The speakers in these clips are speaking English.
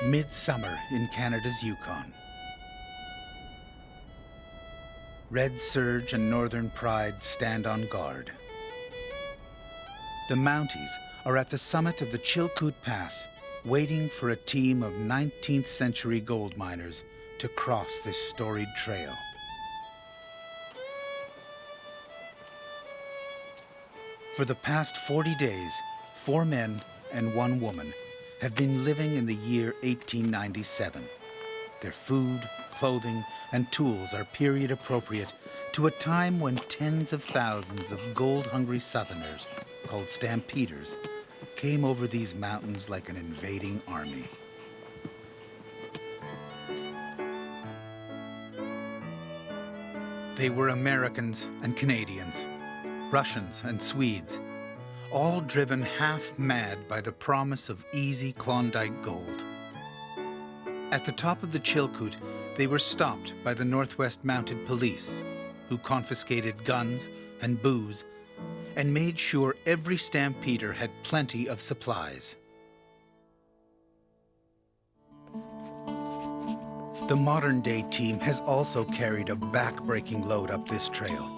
Midsummer in Canada's Yukon. Red Surge and Northern Pride stand on guard. The Mounties are at the summit of the Chilkoot Pass, waiting for a team of 19th century gold miners to cross this storied trail. For the past 40 days, 4 men and 1 woman have been living in the year 1897. Their food, clothing, and tools are period appropriate to a time when tens of thousands of gold-hungry Southerners, called stampeders, came over these mountains like an invading army. They were Americans and Canadians, Russians and Swedes, all driven half mad by the promise of easy Klondike gold. At the top of the Chilkoot, they were stopped by the Northwest Mounted Police, who confiscated guns and booze and made sure every stampeder had plenty of supplies. The modern-day team has also carried a back-breaking load up this trail.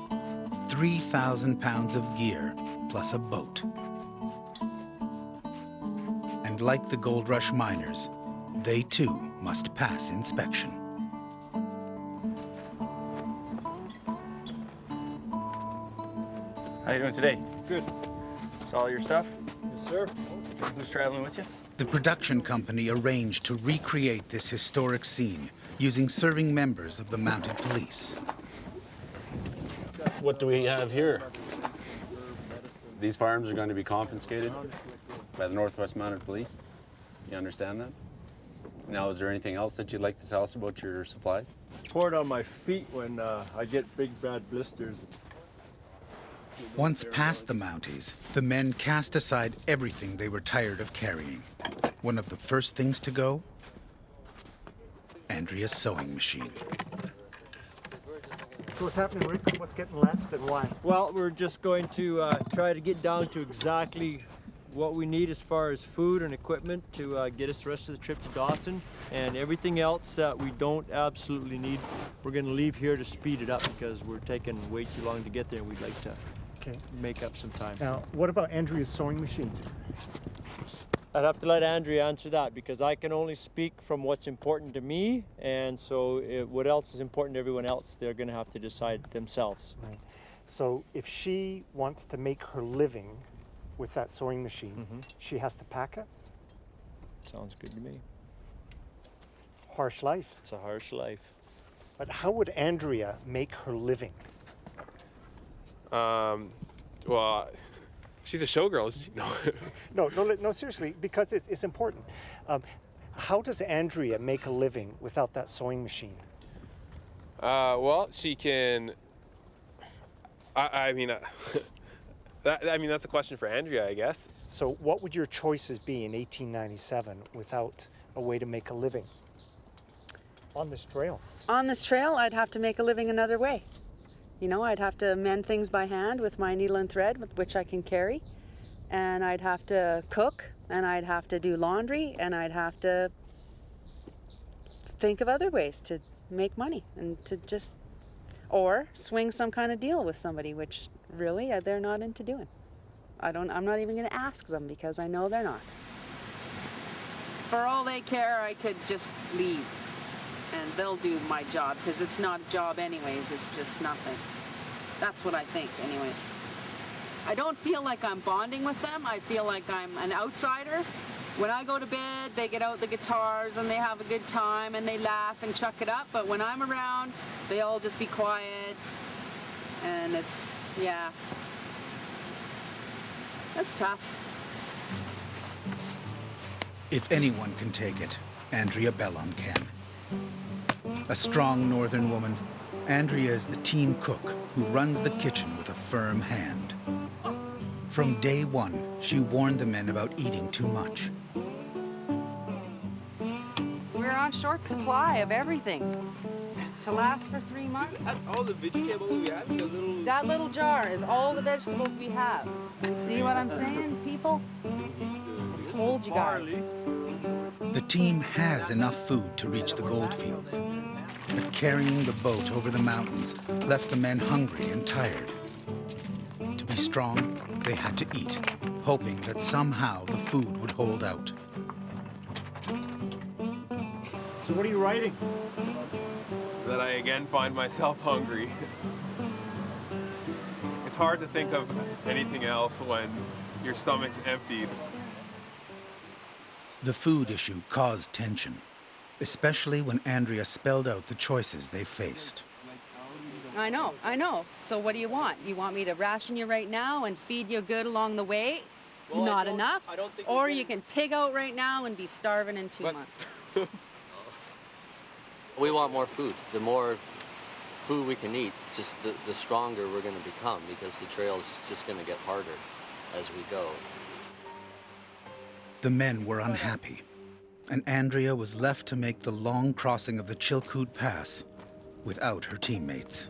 3,000 pounds of gear, plus a boat. And like the Gold Rush miners, they too must pass inspection. How you doing today? Good. It's all your stuff? Yes, sir. Who's traveling with you? The production company arranged to recreate this historic scene using serving members of the mounted police. What do we have here? These firearms are going to be confiscated by the Northwest Mounted Police. You understand that? Now, is there anything else that you'd like to tell us about your supplies? Pour it on my feet when I get big bad blisters. Once past the Mounties, the men cast aside everything they were tired of carrying. One of the first things to go? Andrea's sewing machine. So what's happening, Rick? What's getting left and why? Well, we're just going to try to get down to exactly what we need as far as food and equipment to get us the rest of the trip to Dawson, and everything else that we don't absolutely need, we're going to leave here to speed it up because we're taking way too long to get there and we'd like to make up some time. Now, what about Andrea's sewing machine? I'd have to let Andrea answer that because I can only speak from what's important to me, and so what else is important to everyone else, they're going to have to decide themselves. Right. So if she wants to make her living with that sewing machine, she has to pack it? Sounds good to me. It's a harsh life. It's a harsh life. But how would Andrea make her living? Well, she's a showgirl, isn't she? No. No, seriously, because it's important. How does Andrea make a living without that sewing machine? Well, she can. I mean, that's a question for Andrea, I guess. So what would your choices be in 1897 without a way to make a living on this trail? On this trail, I'd have to make a living another way. You know, I'd have to mend things by hand with my needle and thread, with which I can carry. And I'd have to cook, and I'd have to do laundry, and I'd have to think of other ways to make money and to just, or swing some kind of deal with somebody, which really they're not into doing. I'm not even going to ask them because I know they're not. For all they care, I could just leave. And they'll do my job, because it's not a job anyways, it's just nothing. That's what I think anyways. I don't feel like I'm bonding with them, I feel like I'm an outsider. When I go to bed, they get out the guitars and they have a good time and they laugh and chuck it up, but when I'm around, they all just be quiet. And it's, yeah. That's tough. If anyone can take it, Andrea Bellon can. A strong northern woman, Andrea is the team cook who runs the kitchen with a firm hand. From day one, she warned the men about eating too much. We're on short supply of everything to last for 3 months. All the vegetables we have, That little jar is all the vegetables we have. See what I'm saying, people? I told you guys. The team has enough food to reach the gold fields, but carrying the boat over the mountains left the men hungry and tired. To be strong, they had to eat, hoping that somehow the food would hold out. So what are you writing? That I again find myself hungry. It's hard to think of anything else when your stomach's emptied. The food issue caused tension, especially when Andrea spelled out the choices they faced. I know. So what do you want? You want me to ration you right now and feed you good along the way? Well, Not enough? I don't think Or you can pig out right now and be starving in 2 But- months. We want more food. The more food we can eat, just the stronger we're going to become, because the trail's just going to get harder as we go. The men were unhappy, and Andrea was left to make the long crossing of the Chilkoot Pass without her teammates.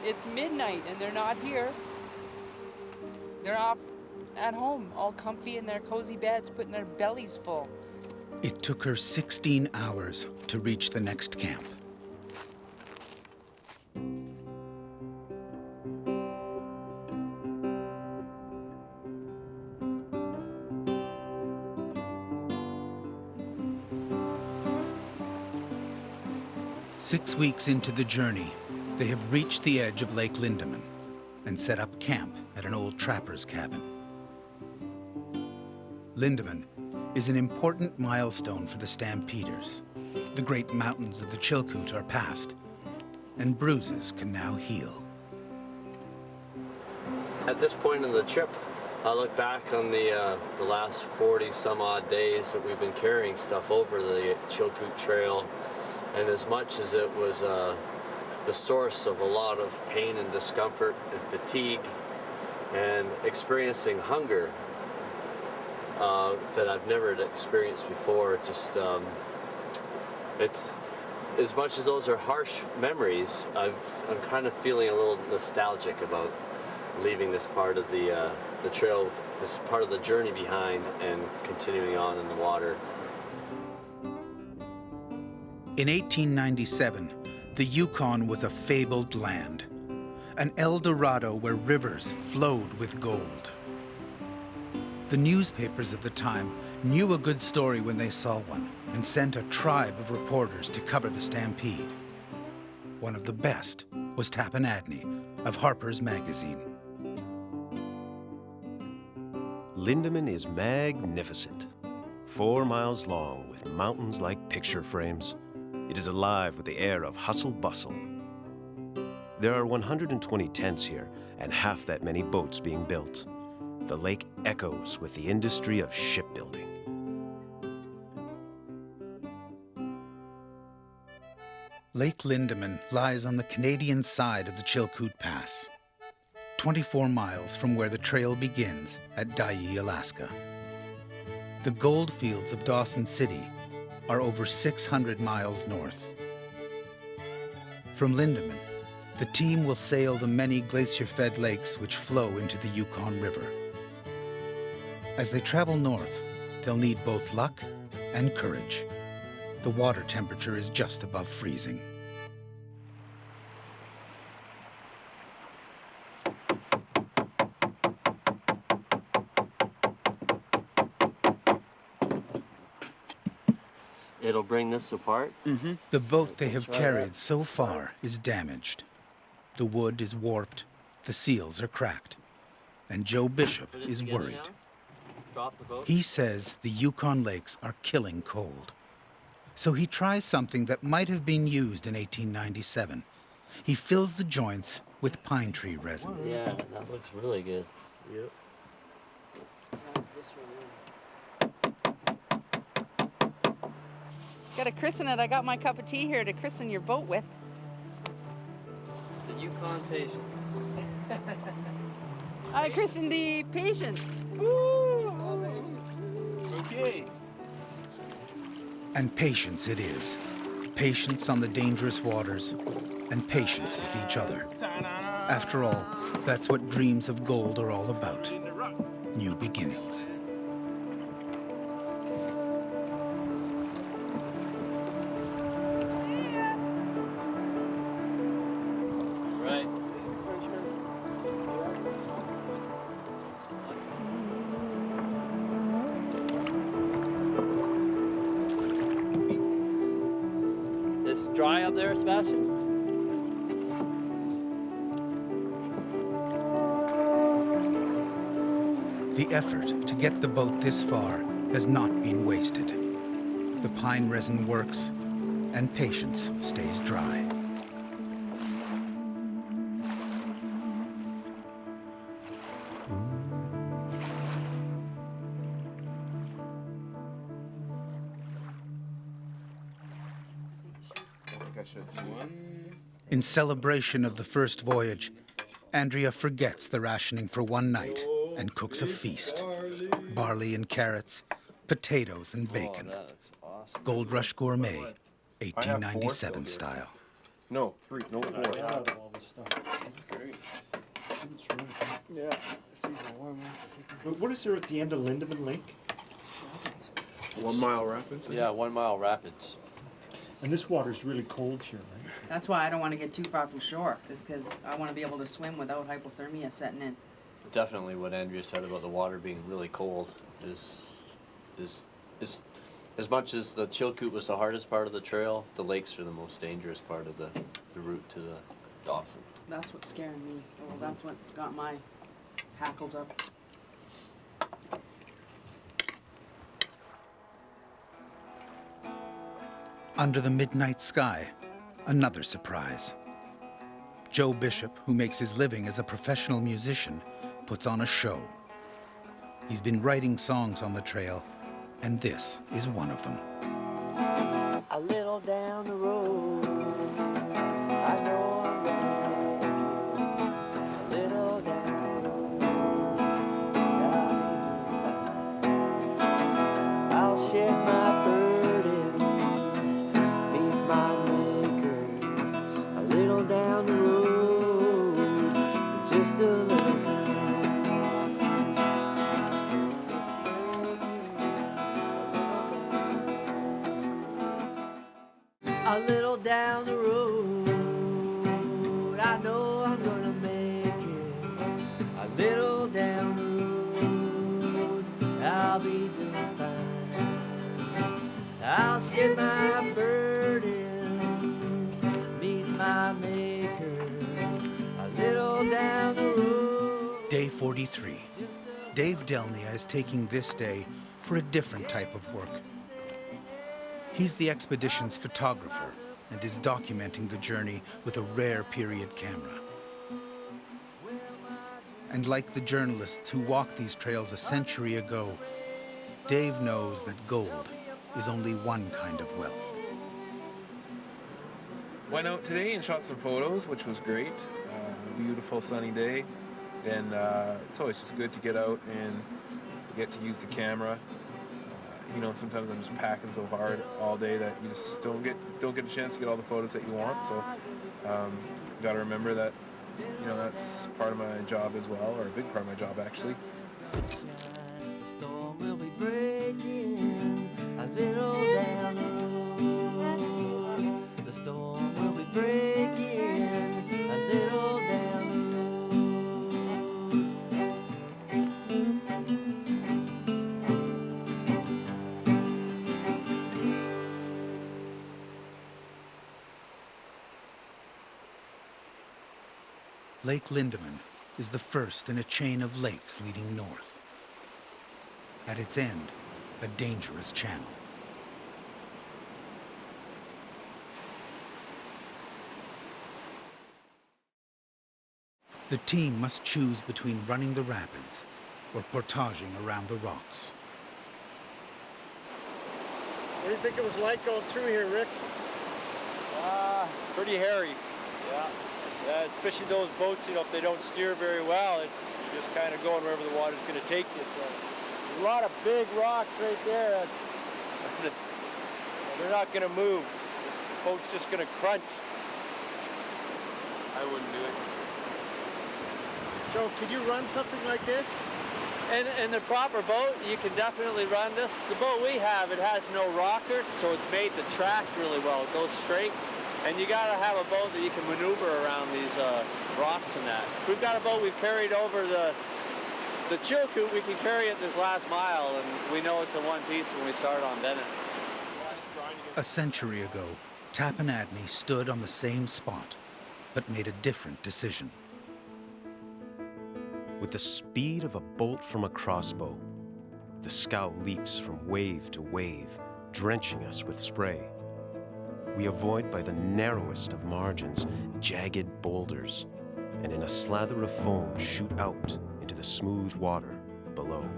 It's midnight and they're not here. They're off at home, all comfy in their cozy beds, putting their bellies full. It took her 16 hours to reach the next camp. Six weeks into the journey, they have reached the edge of Lake Lindaman and set up camp at an old trapper's cabin. Lindaman is an important milestone for the stampeders. The great mountains of the Chilkoot are passed, and bruises can now heal. At this point in the trip, I look back on the last 40 some odd days that we've been carrying stuff over the Chilkoot Trail, and as much as it was the source of a lot of pain and discomfort and fatigue and experiencing hunger that I've never experienced before, just it's, as much as those are harsh memories, I'm kind of feeling a little nostalgic about leaving this part of the trail, this part of the journey behind, and continuing on in the water. In 1897, the Yukon was a fabled land, an El Dorado where rivers flowed with gold. The newspapers of the time knew a good story when they saw one and sent a tribe of reporters to cover the stampede. One of the best was Tappan Adney of Harper's Magazine. Lindaman is magnificent. 4 miles long with mountains like picture frames. It is alive with the air of hustle-bustle. There are 120 tents here and half that many boats being built. The lake echoes with the industry of shipbuilding. Lake Lindaman lies on the Canadian side of the Chilkoot Pass, 24 miles from where the trail begins at Dyea, Alaska. The gold fields of Dawson City are over 600 miles north. From Lindaman, the team will sail the many glacier-fed lakes which flow into the Yukon River. As they travel north, they'll need both luck and courage. The water temperature is just above freezing. It'll bring this apart. The boat they have carried so far is damaged. The wood is warped, the seals are cracked, and Joe Bishop Put it is together worried. now. Drop the boat. He says the Yukon lakes are killing cold. So he tries something that might have been used in 1897. He fills the joints with pine tree resin. Yeah, that looks really good. Yep. Gotta christen it. I got my cup of tea here to christen your boat with. The Yukon Patience. I christened the Patience. Okay. And patience it is. Patience on the dangerous waters, and patience with each other. After all, that's what dreams of gold are all about. new beginnings. Right. Is it dry up there, Sebastian? The effort to get the boat this far has not been wasted. The pine resin works, and patience stays dry. In celebration of the first voyage, Andrea forgets the rationing for one night and cooks a feast. Barley and carrots, potatoes and bacon. That looks awesome. Gold Rush Gourmet, 1897 style. No, 3, no 4. All this stuff. Yeah. What is there at the end of Lindaman Lake? 1 mile rapids. Yeah, 1 mile rapids. And this water's really cold here, right? That's why I don't want to get too far from shore, is because I want to be able to swim without hypothermia setting in. Definitely what Andrea said about the water being really cold is as much as the Chilkoot was the hardest part of the trail, the lakes are the most dangerous part of the route to the Dawson. That's what's scaring me. Well, that's what's got my hackles up. Under the midnight sky, another surprise. Joe Bishop, who makes his living as a professional musician, puts on a show. He's been writing songs on the trail, and this is one of them. A little down the road, I know I'm going. A little down the road, I'll shed my burdens, meet my maker. A little down the road, just a little. A little down the road, I know I'm gonna make it. A little down the road, I'll be doing fine. I'll shed my burdens, meet my maker. A little down the road. Day 43. Dave Delnia is taking this day for a different type of work. He's the expedition's photographer and is documenting the journey with a rare period camera. And like the journalists who walked these trails a century ago, Dave knows that gold is only one kind of wealth. Went out today and shot some photos, which was great. Beautiful sunny day. And it's always just good to get out and get to use the camera. You know, sometimes I'm just packing so hard all day that you just don't get a chance to get all the photos that you want. So you got to remember that, you know, that's part of my job as well, or a big part of my job actually. The storm will be breaking a little down the road. The storm will be breaking a little down the road. Lake Lindaman is the first in a chain of lakes leading north. At its end, a dangerous channel. The team must choose between running the rapids or portaging around the rocks. What do you think it was like going through here, Rick? Pretty hairy. Yeah, especially those boats, you know, if they don't steer very well, you're just kind of going wherever the water's going to take you. So there's a lot of big rocks right there. They're not going to move. The boat's just going to crunch. I wouldn't do it. Joe, could you run something like this? In the proper boat, you can definitely run this. The boat we have, it has no rockers, so it's made to track really well. It goes straight, and you gotta have a boat that you can maneuver around these rocks and that. We've got a boat we've carried over the Chilkoot. We can carry it this last mile, and we know it's in one piece when we start on Bennett. A century ago, Tappan Adney stood on the same spot, but made a different decision. With the speed of a bolt from a crossbow, the scow leaps from wave to wave, drenching us with spray. We avoid by the narrowest of margins jagged boulders, and in a slather of foam shoot out into the smooth water below.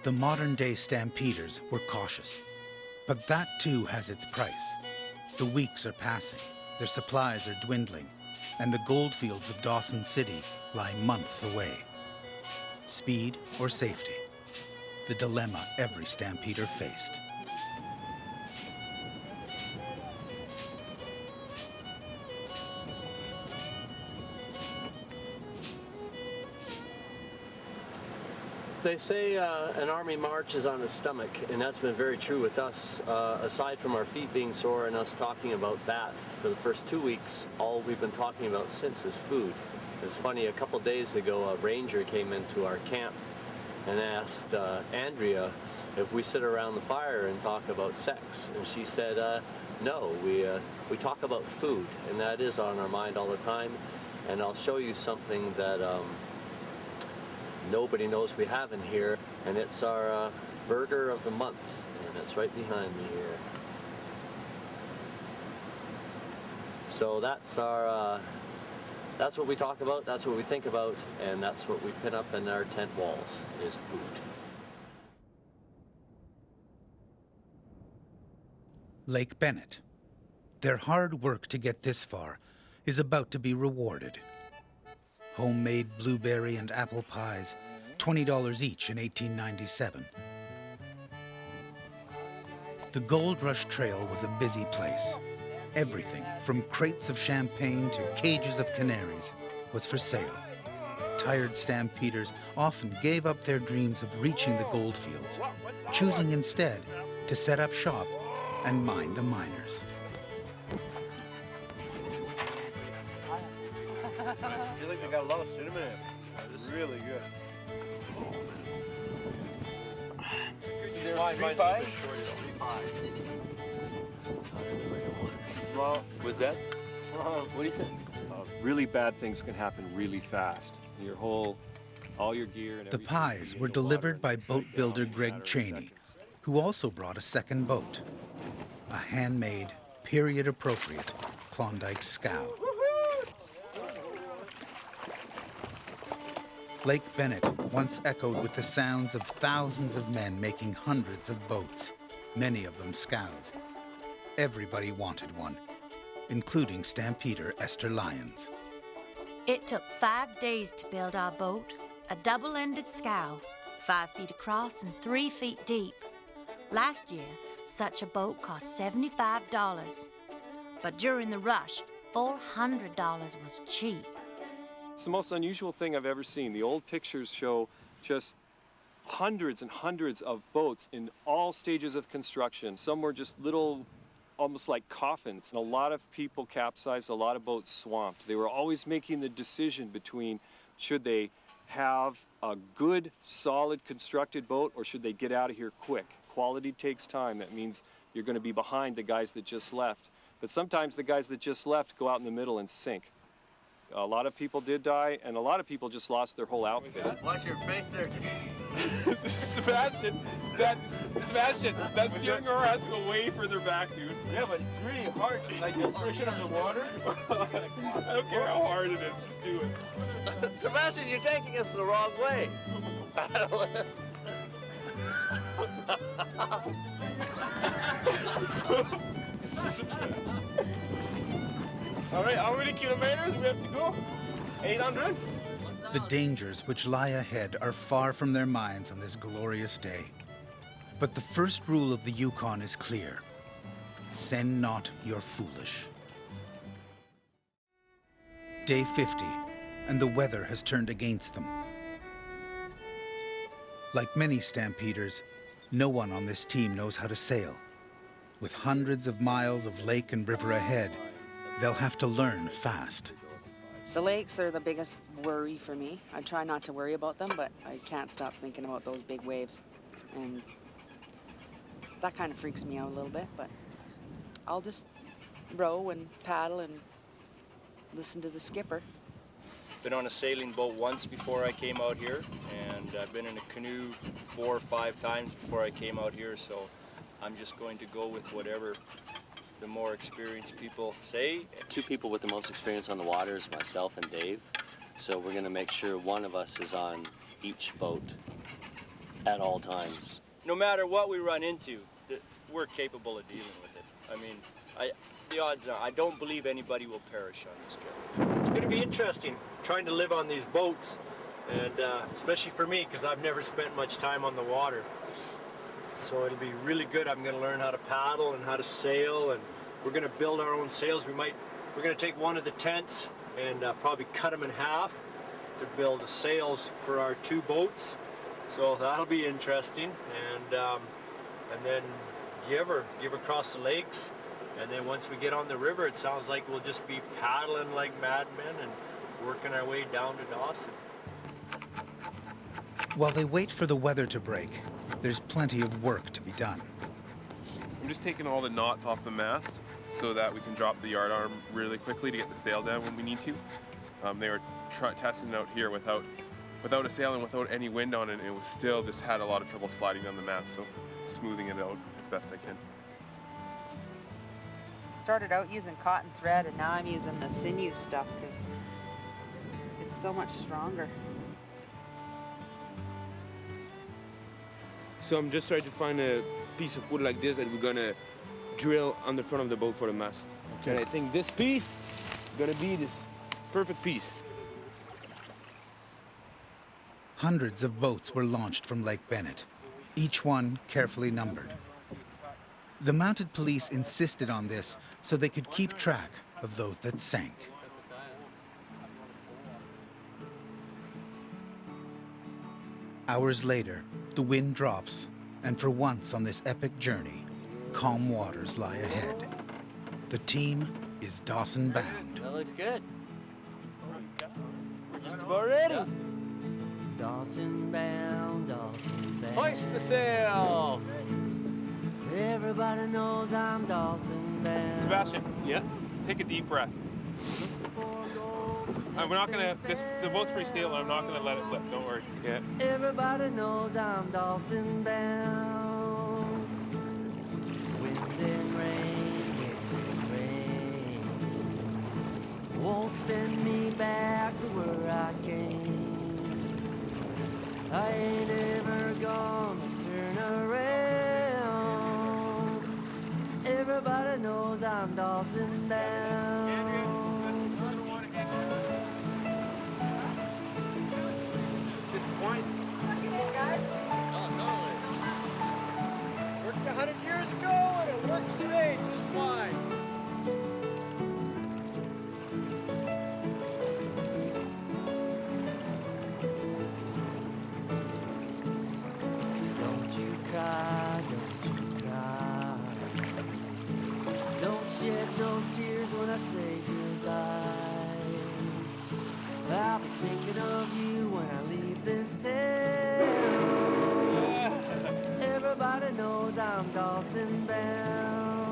The modern-day stampeders were cautious, but that too has its price. The weeks are passing, their supplies are dwindling, and the goldfields of Dawson City lie months away. Speed or safety? The dilemma every stampeder faced. They say an army marches on its stomach, and that's been very true with us. Aside from our feet being sore and us talking about that for the first 2 weeks, all we've been talking about since is food. It's funny, a couple days ago, a ranger came into our camp and asked Andrea if we sit around the fire and talk about sex, and she said, no, we talk about food, and that is on our mind all the time. And I'll show you something that nobody knows we have in here, and it's our burger of the month, and it's right behind me here. So that's our that's what we talk about, that's what we think about, and that's what we pin up in our tent walls, is food. Lake Bennett. Their hard work to get this far is about to be rewarded. Homemade blueberry and apple pies, $20 each in 1897. The Gold Rush Trail was a busy place. Everything from crates of champagne to cages of canaries was for sale. Tired stampeders often gave up their dreams of reaching the goldfields, choosing instead to set up shop and mind the miners. I feel like they got a lot of cinnamon in it. It's really good. There's 3 pies? Well, Was that? what do you think? Really bad things can happen really fast. All your gear and The everything pies can were get in the delivered by water and boat shut builder down in a Greg matter of Cheney, seconds. who also brought a second boat, a handmade, period-appropriate Klondike scow. Lake Bennett once echoed with the sounds of thousands of men making hundreds of boats, many of them scows. Everybody wanted one, including stampeder Esther Lyons. It took 5 days to build our boat, a double-ended scow, 5 feet across and 3 feet deep. Last year, such a boat cost $75, but during the rush, $400 was cheap. It's the most unusual thing I've ever seen. The old pictures show just hundreds and hundreds of boats in all stages of construction. Some were just little, almost like coffins. And a lot of people capsized, a lot of boats swamped. They were always making the decision between should they have a good, solid, constructed boat, or should they get out of here quick? Quality takes time. That means you're going to be behind the guys that just left. But sometimes the guys that just left go out in the middle and sink. A lot of people did die, and a lot of people just lost their whole outfit. Watch your face there. Sebastian, that steering oar has to go way further back, dude. Yeah, but it's really hard. Like the friction of the water. I don't care how hard it is, just do it. Sebastian, you're taking us the wrong way. All right, how many kilometers we have to go? 800? The dangers which lie ahead are far from their minds on this glorious day. But the first rule of the Yukon is clear. send not your foolish. Day 50, and the weather has turned against them. Like many stampeders, no one on this team knows how to sail. With hundreds of miles of lake and river ahead, they'll have to learn fast. The lakes are the biggest worry for me. I try not to worry about them, but I can't stop thinking about those big waves. And that kind of freaks me out a little bit, but I'll just row and paddle and listen to the skipper. Been on a sailing boat once before I came out here, and I've been in a canoe 4 or 5 times before I came out here, so I'm just going to go with whatever the more experienced people say. 2 people with the most experience on the water is myself and Dave, so we're going to make sure one of us is on each boat at all times. No matter what we run into, we're capable of dealing with it. I mean, the odds are, I don't believe anybody will perish on this trip. It's going to be interesting trying to live on these boats, and especially for me, because I've never spent much time on the water. So it'll be really good. I'm going to learn how to paddle and how to sail, and we're going to build our own sails. We're going to take one of the tents and probably cut them in half to build the sails for our 2 boats. So that'll be interesting, and then give across the lakes, and then once we get on the river, it sounds like we'll just be paddling like madmen and working our way down to Dawson. While they wait for the weather to break, there's plenty of work to be done. I'm just taking all the knots off the mast so that we can drop the yard arm really quickly to get the sail down when we need to. They were testing it out here without a sail and without any wind on it, and it was still just had a lot of trouble sliding down the mast, so smoothing it out as best I can. Started out using cotton thread, and now I'm using the sinew stuff because it's so much stronger. So I'm just trying to find a piece of wood like this that we're gonna drill on the front of the boat for the mast. Okay. And I think this piece is gonna be this perfect piece. Hundreds of boats were launched from Lake Bennett, each one carefully numbered. The mounted police insisted on this so they could keep track of those that sank. Hours later, the wind drops, and for once on this epic journey, calm waters lie ahead. The team is Dawson bound. That looks good. We're just about ready. Yeah. Dawson bound, Dawson bound. Hoist the sail! Everybody knows I'm Dawson bound. Sebastian, yeah, take a deep breath. We're not gonna. The boat's pretty stable. I'm not gonna let it flip. Don't worry. Yeah. Everybody knows I'm Dawson bound. Wind and rain won't send me back to where I came. I ain't ever gonna turn around. Everybody knows I'm Dawson bound. Point. Worked 100 years ago and it works today just fine. Don't you cry, don't you cry. Don't shed no tears when I say goodbye. I'll be thinking of you when I leave this town. Everybody knows I'm Dawson bound.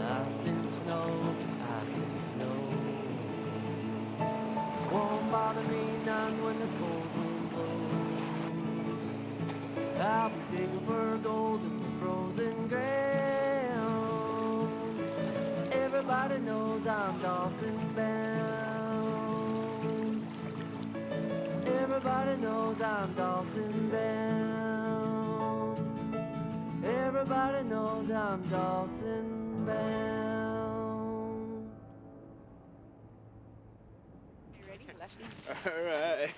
Ice and snow, ice and snow won't bother me none when the cold wind blows. I'll be digging for gold in the frozen ground. Everybody knows I'm Dawson bound. Everybody knows I'm Dawson bound. Everybody knows I'm Dawson bound. You ready, Lefty? All right.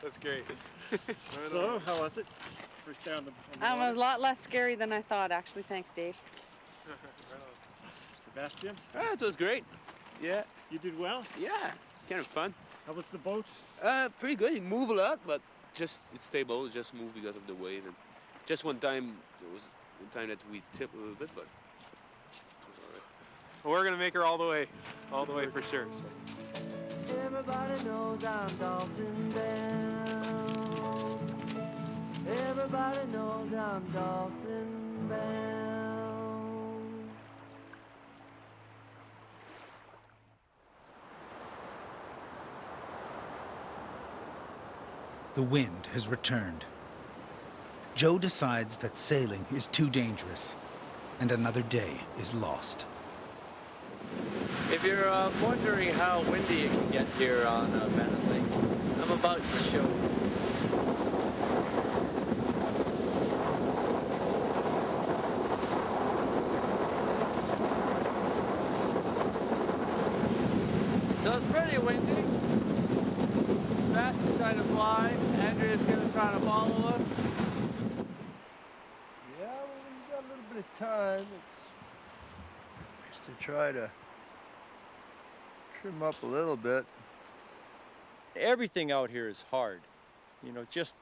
That's great. So, how was it? first day on the A lot less scary than I thought, actually. Thanks, Dave. Sebastian? It was great. Yeah. You did well? Yeah, kind of fun. How was the boat? Pretty good. It moved a lot, but it's stable. It just moved because of the wave. And just one time, there was one time that we tipped a little bit, but it was all right. Well, we're gonna make her all the way for sure. So. Everybody knows I'm Dawson bound. Everybody knows I'm Dawson bound. The wind has returned. Joe decides that sailing is too dangerous, and another day is lost. If you're wondering how windy it can get here on Bennett Lake, I'm about to show you. So it's pretty windy. Sebastian's trying to fly. Andrea's going to try to follow him. Yeah, well, when you got a little bit of time, it's to try to trim up a little bit. Everything out here is hard. You know, just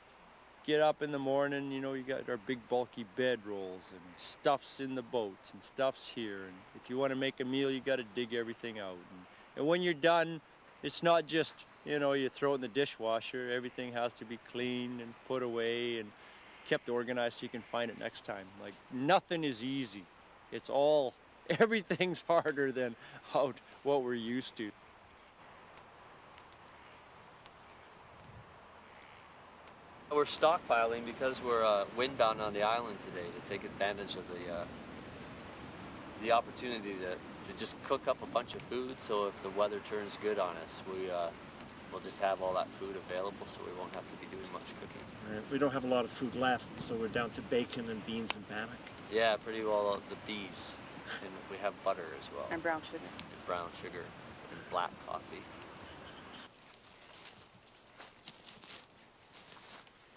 get up in the morning, you know, you got our big bulky bed rolls and stuff's in the boats and stuff's here. And if you want to make a meal, you got to dig everything out. And when you're done, it's not just, you know, you throw it in the dishwasher. Everything has to be cleaned and put away and kept organized so you can find it next time. Like, nothing is easy. It's all, everything's harder than what we're used to. We're stockpiling because we're windbound on the island today to take advantage of the opportunity to just cook up a bunch of food, so if the weather turns good on us, we'll just have all that food available, so we won't have to be doing much cooking. Right. We don't have a lot of food left, so we're down to bacon and beans and bannock. Yeah, pretty well the bees. And we have butter as well. And brown sugar. And brown sugar and black coffee.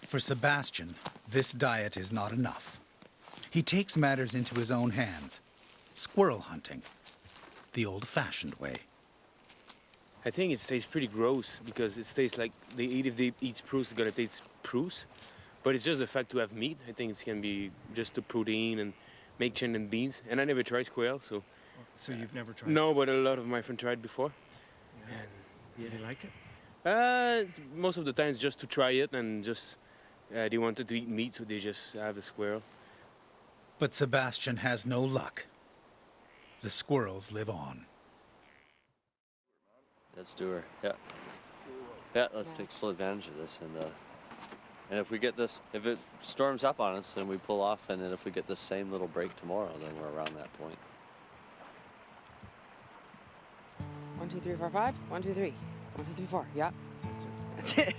For Sebastian, this diet is not enough. He takes matters into his own hands. Squirrel hunting, the old-fashioned way. I think it tastes pretty gross because it tastes like if they eat spruce, it's gonna taste spruce. But it's just the fact to have meat. I think it can be just the protein and make chicken and beans. And I never tried squirrel, so. So you've never tried? No, but a lot of my friends tried before. Yeah. And, yeah. Do you like it? Most of the time, just to try it and just they wanted to eat meat, so they just have a squirrel. But Sebastian has no luck. The squirrels live on. Let's do her. Yeah. Yeah, let's take full advantage of this, and if we get this, if it storms up on us, then we pull off, and then if we get the same little break tomorrow, then we're around that point. 1, 2, 3, 4, 5. 1, 2, 3. 1, 2, 3, 4. Yeah. That's it.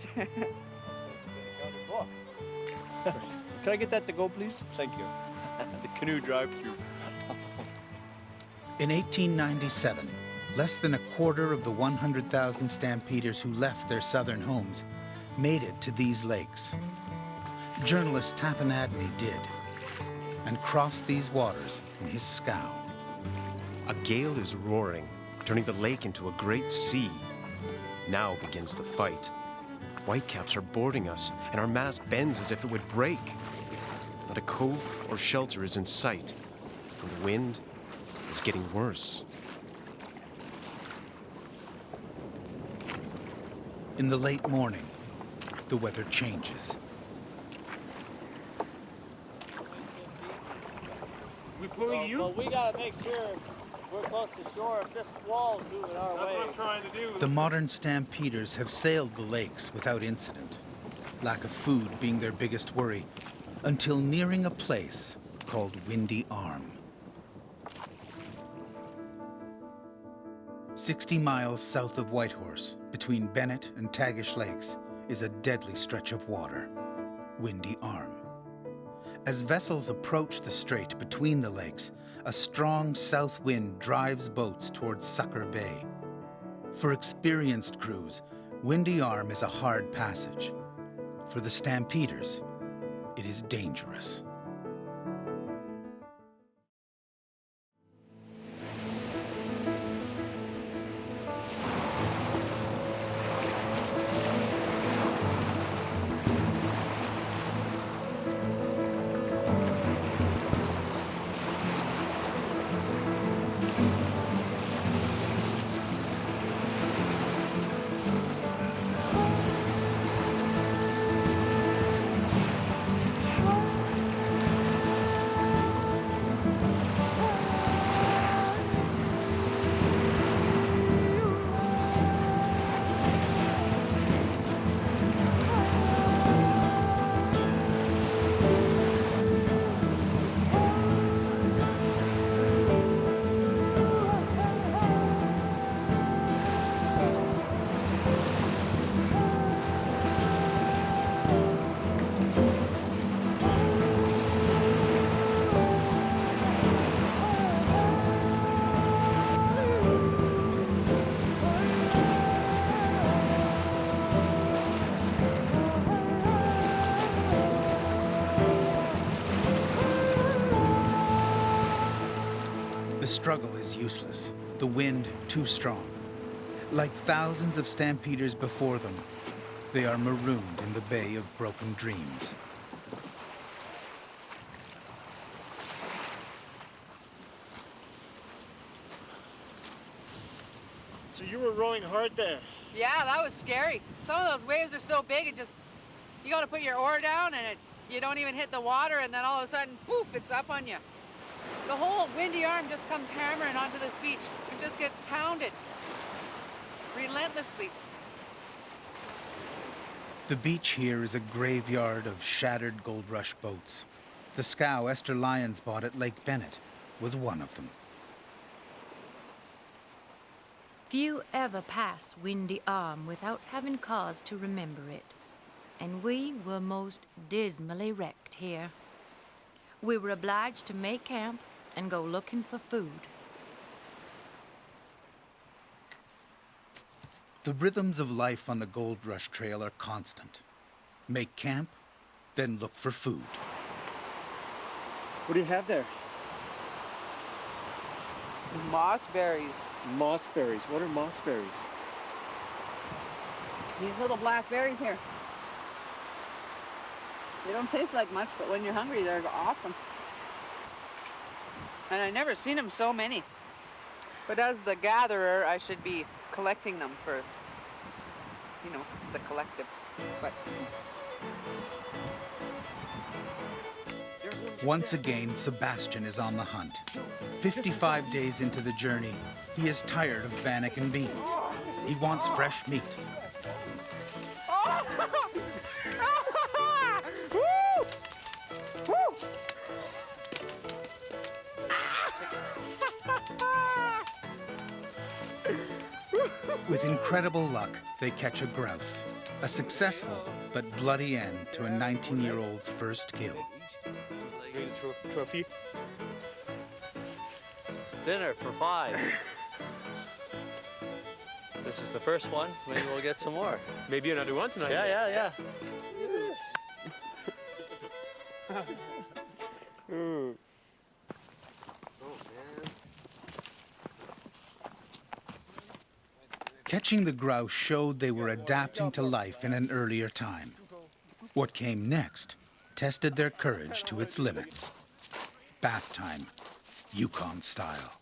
Can I get that to go, please? Thank you. The canoe drive-through. In 1897, less than a quarter of the 100,000 stampeders who left their southern homes made it to these lakes. Journalist Tapanadney did, and crossed these waters in his scow. A gale is roaring, turning the lake into a great sea. Now begins the fight. Whitecaps are boarding us, and our mast bends as if it would break. Not a cove or shelter is in sight, and the wind is getting worse. In the late morning, the weather changes. We pulling you? Well, we gotta make sure we're close to shore if this squall's moving our way. That's what I'm trying to do. The modern stampeders have sailed the lakes without incident, lack of food being their biggest worry, until nearing a place called Windy Arm. 60 miles south of Whitehorse, between Bennett and Tagish Lakes, is a deadly stretch of water, Windy Arm. As vessels approach the strait between the lakes, a strong south wind drives boats towards Sucker Bay. For experienced crews, Windy Arm is a hard passage. For the stampeders, it is dangerous. The struggle is useless, the wind too strong. Like thousands of stampeders before them, they are marooned in the Bay of Broken Dreams. So you were rowing hard there. Yeah, that was scary. Some of those waves are so big, you gotta put your oar down and you don't even hit the water, and then all of a sudden, poof, it's up on you. The whole windy arm just comes hammering onto this beach. It just gets pounded relentlessly. The beach here is a graveyard of shattered Gold Rush boats. The scow Esther Lyons bought at Lake Bennett was one of them. Few ever pass Windy Arm without having cause to remember it, and we were most dismally wrecked here. We were obliged to make camp and go looking for food. The rhythms of life on the Gold Rush Trail are constant. Make camp, then look for food. What do you have there? Moss berries. Moss berries. What are moss berries? These little black berries here. They don't taste like much, but when you're hungry, they're awesome. And I've never seen them so many. But as the gatherer, I should be collecting them for, the collective. But once again, Sebastian is on the hunt. 55 days into the journey, he is tired of bannock and beans. He wants fresh meat. With incredible luck, they catch a grouse, a successful but bloody end to a 19-year-old's first kill. Trophy. Dinner for 5. This is the first one. Maybe we'll get some more. Maybe another one tonight. Yeah. Ooh. Catching the grouse showed they were adapting to life in an earlier time. What came next tested their courage to its limits. Bath time, Yukon style.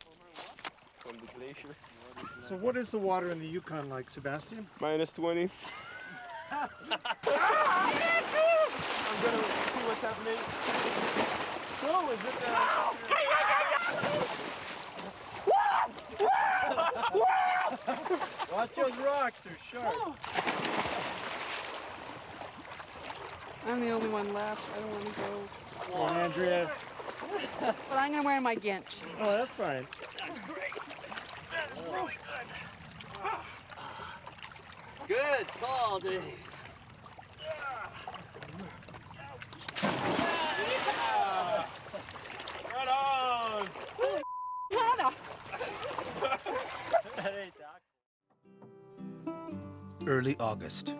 So what is the water in the Yukon like, Sebastian? -20. I'm gonna see what's happening. So is it Watch those rocks, they're sharp. I'm the only one left. I don't want to go. Come on, Andrea. But I'm going to wear my ginch. Oh, that's fine. That's great. That's really good. Good call, Dave. right on? Hannah. Early August.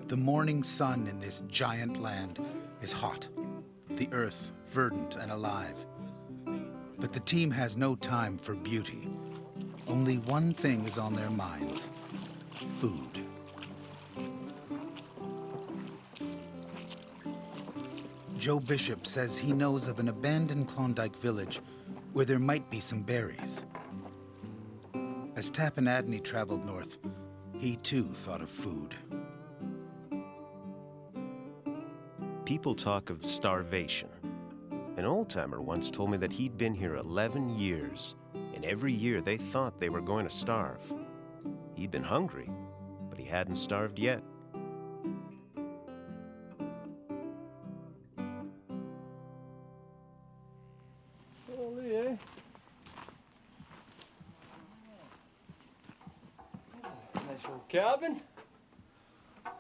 The morning sun in this giant land is hot the earth verdant and alive. But the team has no time for beauty. Only one thing is on their minds: food. Joe Bishop says he knows of an abandoned Klondike village where there might be some berries. As Tappanadney traveled north, he too thought of food. People talk of starvation. An old-timer once told me that he'd been here 11 years, and every year they thought they were going to starve. He'd been hungry, but he hadn't starved yet. Holy, eh? Nice little cabin.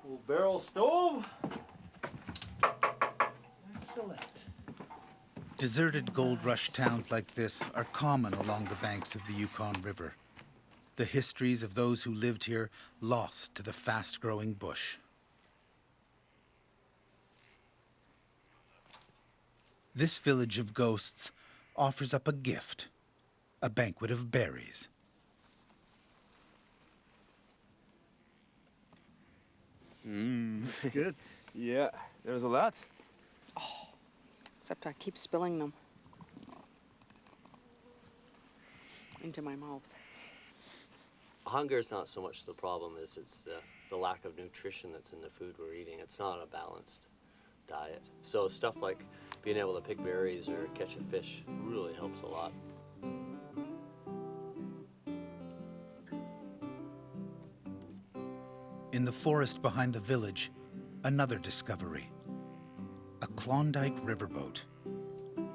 Little barrel stove. Excellent. Deserted gold rush towns like this are common along the banks of the Yukon River. The histories of those who lived here lost to the fast-growing bush. This village of ghosts offers up a gift, a banquet of berries. It's good. Yeah, there's a lot. Except I keep spilling them into my mouth. Hunger is not so much the problem as it's the lack of nutrition that's in the food we're eating. It's not a balanced diet. So stuff like being able to pick berries or catch a fish really helps a lot. In the forest behind the village, another discovery. A Klondike riverboat,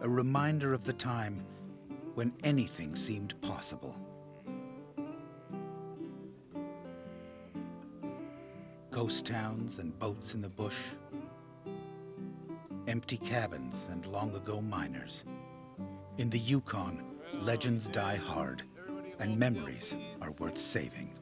a reminder of the time when anything seemed possible. Ghost towns and boats in the bush, empty cabins and long-ago miners. In the Yukon, legends die hard, and memories are worth saving.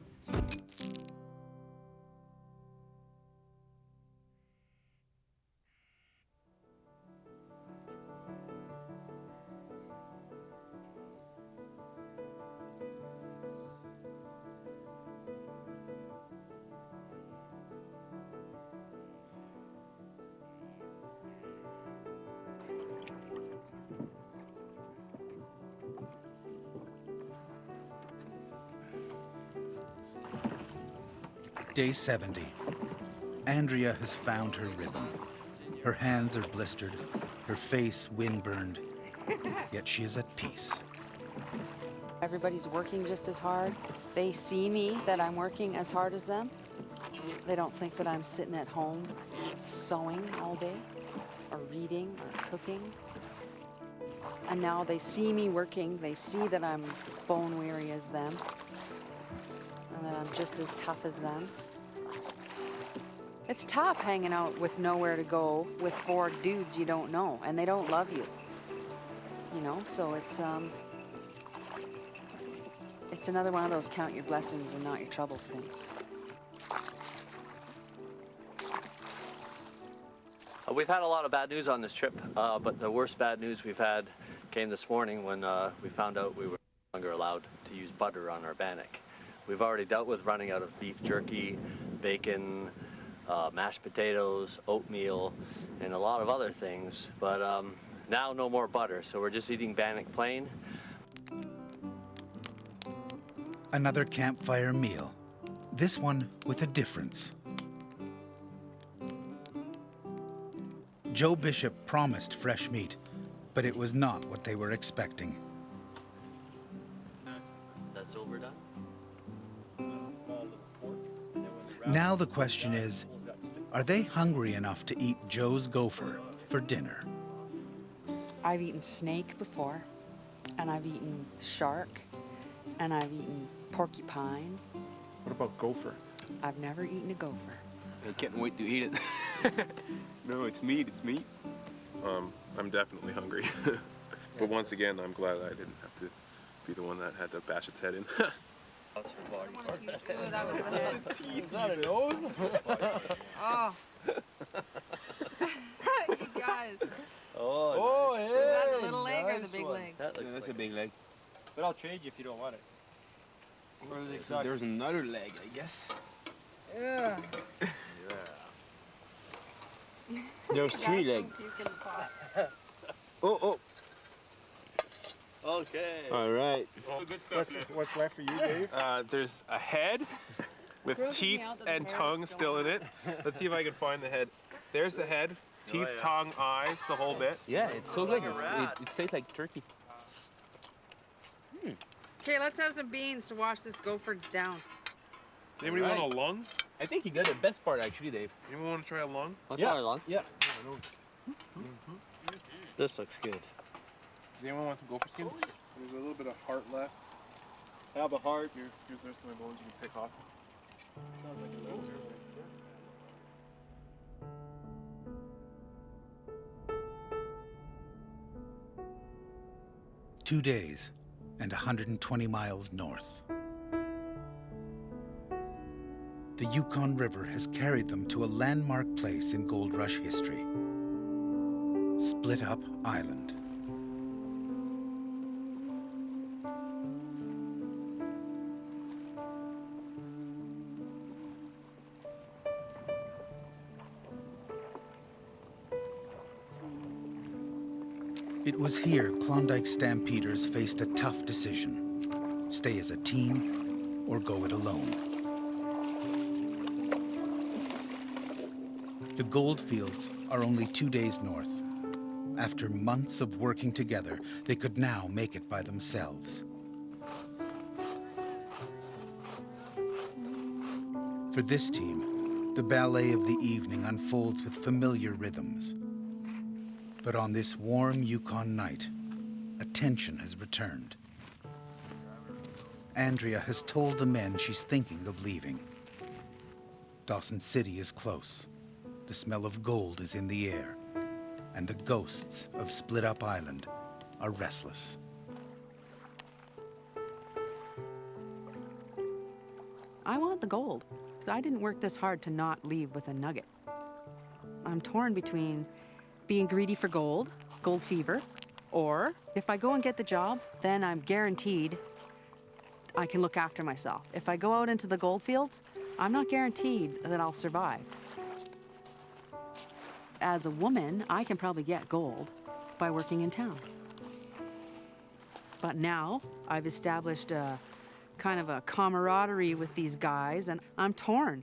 Day 70. Andrea has found her rhythm. Her hands are blistered, her face wind-burned, yet she is at peace. Everybody's working just as hard. They see me, that I'm working as hard as them. They don't think that I'm sitting at home sewing all day, or reading, or cooking. And now they see me working, they see that I'm bone weary as them, and that I'm just as tough as them. It's tough hanging out with nowhere to go with 4 dudes you don't know, and they don't love you. You know, so it's another one of those count your blessings and not your troubles things. We've had a lot of bad news on this trip, but the worst bad news we've had came this morning when we found out we were no longer allowed to use butter on our bannock. We've already dealt with running out of beef jerky, bacon, mashed potatoes, oatmeal, and a lot of other things, but now no more butter, so we're just eating bannock plain. Another campfire meal, this one with a difference. Joe Bishop promised fresh meat, but it was not what they were expecting. That's overdone? Now the question is, are they hungry enough to eat Joe's gopher for dinner? I've eaten snake before, and I've eaten shark, and I've eaten porcupine. What about gopher? I've never eaten a gopher. I can't wait to eat it. No, it's meat, it's meat. I'm definitely hungry. But once again, I'm glad I didn't have to be the one that had to bash its head in. That's her body part. Ooh, that was the head. Is that a nose? Oh. You guys. Oh, Is hey, that the little leg or the nice big one. leg? That's a big leg. But I'll trade you if you don't want it. Or is it exactly? There's another leg, I guess. Ugh. There's 3 legs. You can pop. Oh. Okay. All right. Good stuff. What's left for you, Dave? There's a head with Grossing me teeth out that the and hair tongue is still in it. Let's see if I can find the head. There's the head. Teeth, tongue, eyes, the whole bit. Yeah, it's so good. It tastes like turkey. Okay, let's have some beans to wash this gopher down. Does anybody want a lung? I think you got the best part actually, Dave. Anyone want to try a lung? Let's try along. Yeah. This looks good. Does anyone want some gopher skin? There's a little bit of heart left. Have a heart. Here's the rest of my bones you can pick off. Sounds like a loser. 2 days and 120 miles north. The Yukon River has carried them to a landmark place in Gold Rush history, Split Up Island. It was here Klondike stampeders faced a tough decision: stay as a team or go it alone. The gold fields are only 2 days north. After months of working together, they could now make it by themselves. For this team, the ballet of the evening unfolds with familiar rhythms. But on this warm Yukon night, a tension has returned. Andrea has told the men she's thinking of leaving. Dawson City is close. The smell of gold is in the air, and the ghosts of Split Up Island are restless. I want the gold. I didn't work this hard to not leave with a nugget. I'm torn between being greedy for gold, gold fever, or if I go and get the job, then I'm guaranteed I can look after myself. If I go out into the gold fields, I'm not guaranteed that I'll survive. As a woman, I can probably get gold by working in town. But now I've established a kind of a camaraderie with these guys, and I'm torn.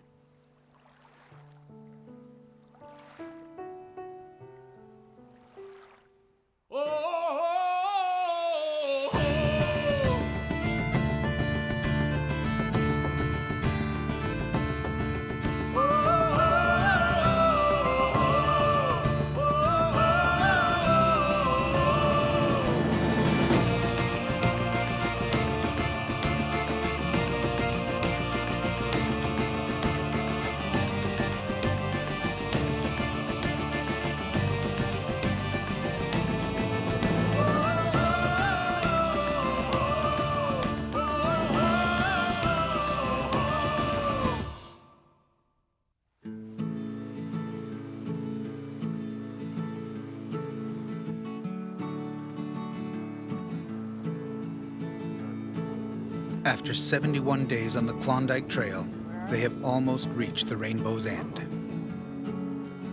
After 71 days on the Klondike Trail, they have almost reached the rainbow's end.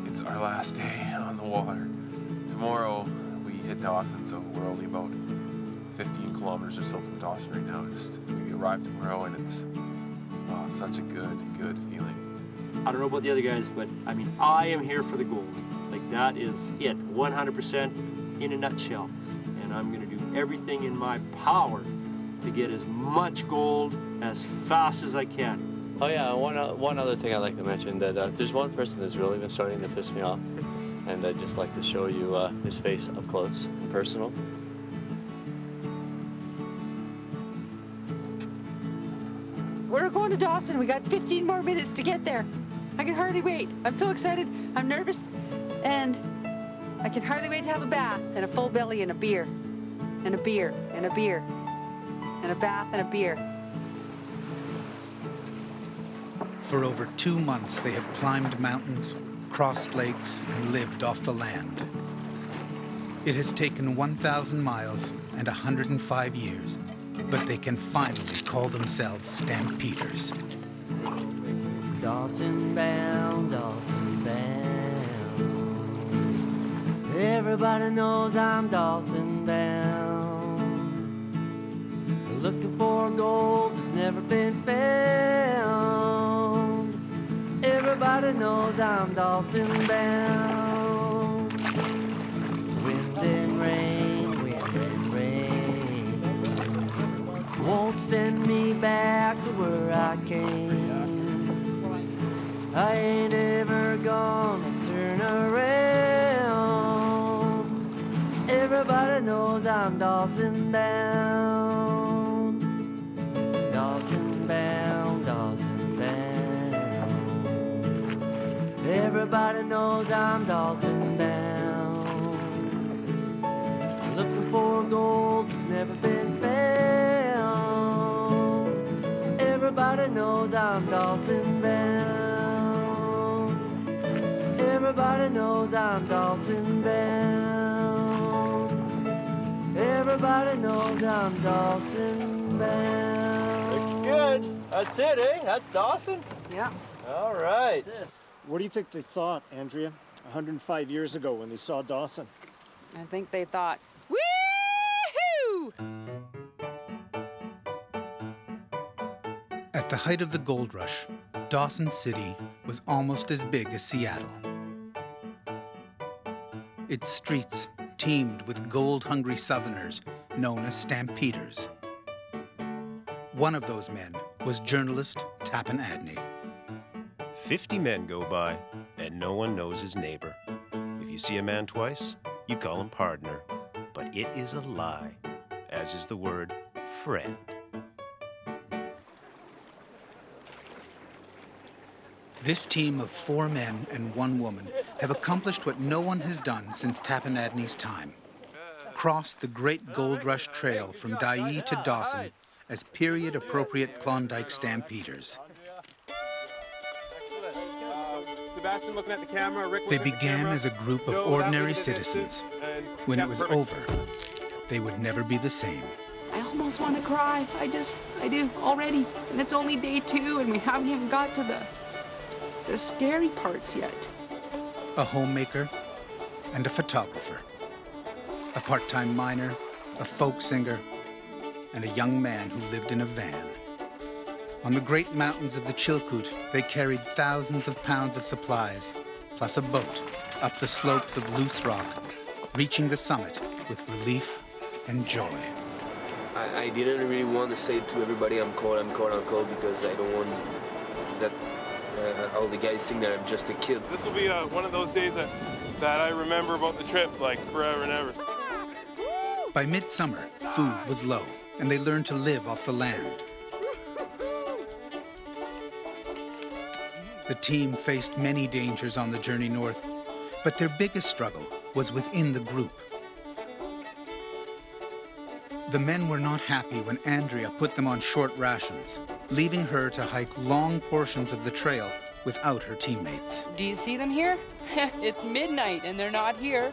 It's our last day on the water. Tomorrow we hit Dawson, so we're only about 15 kilometers or so from Dawson right now. We arrive tomorrow, and it's such a good feeling. I don't know about the other guys, but I mean, I am here for the gold. Like, that is it, 100% in a nutshell. And I'm gonna do everything in my power to get as much gold as fast as I can. Oh yeah, one other thing I'd like to mention, that there's one person that's really been starting to piss me off, and I'd just like to show you his face up close and personal. We're going to Dawson. We got 15 more minutes to get there. I can hardly wait. I'm so excited. I'm nervous. And I can hardly wait to have a bath and a full belly and a beer. And a beer and a beer. And a bath and a beer. For over 2 months, they have climbed mountains, crossed lakes, and lived off the land. It has taken 1,000 miles and 105 years, but they can finally call themselves stampeders. Dawson bound, Dawson bound. Everybody knows I'm Dawson bound. Looking for gold that's never been found. Everybody knows I'm Dawson bound. Wind and rain won't send me back to where I came. I ain't ever gonna turn around. Everybody knows I'm Dawson bound. Dawson bound, Dawson bound. Everybody knows I'm Dawson bound. Looking for gold that's never been found. Everybody knows I'm Dawson bound. Everybody knows I'm Dawson bound. Everybody knows I'm Dawson bound. Looks good. That's it, eh? That's Dawson? Yeah. All right. What do you think they thought, Andrea, 105 years ago when they saw Dawson? I think they thought, woo-hoo! At the height of the gold rush, Dawson City was almost as big as Seattle. Its streets teemed with gold-hungry Southerners known as stampeders. One of those men was journalist Tappan Adney. 50 men go by, and no one knows his neighbor. If you see a man twice, you call him pardner. But it is a lie, as is the word friend. This team of 4 men and 1 woman have accomplished what no one has done since Tappan Adney's time. Crossed the Great Gold Rush Trail from Dyea to Dawson as period-appropriate Klondike stampeders. Sebastian looking at the camera, Rick They looking at the began camera. as a group of Joe, ordinary that way to the citizens. distance, and When yeah, it was perfect. over, they would never be the same. I almost want to cry. I do already. And it's only day 2 and we haven't even got to the scary parts yet. A homemaker and a photographer. A part-time miner, a folk singer, and a young man who lived in a van. On the great mountains of the Chilkoot, they carried thousands of pounds of supplies, plus a boat, up the slopes of loose rock, reaching the summit with relief and joy. I didn't really want to say to everybody I'm cold, because I don't want that all the guys think that I'm just a kid. This will be one of those days that I remember about the trip, like forever and ever. By midsummer, food was low, and they learned to live off the land. The team faced many dangers on the journey north, but their biggest struggle was within the group. The men were not happy when Andrea put them on short rations, leaving her to hike long portions of the trail without her teammates. Do you see them here? It's midnight and they're not here.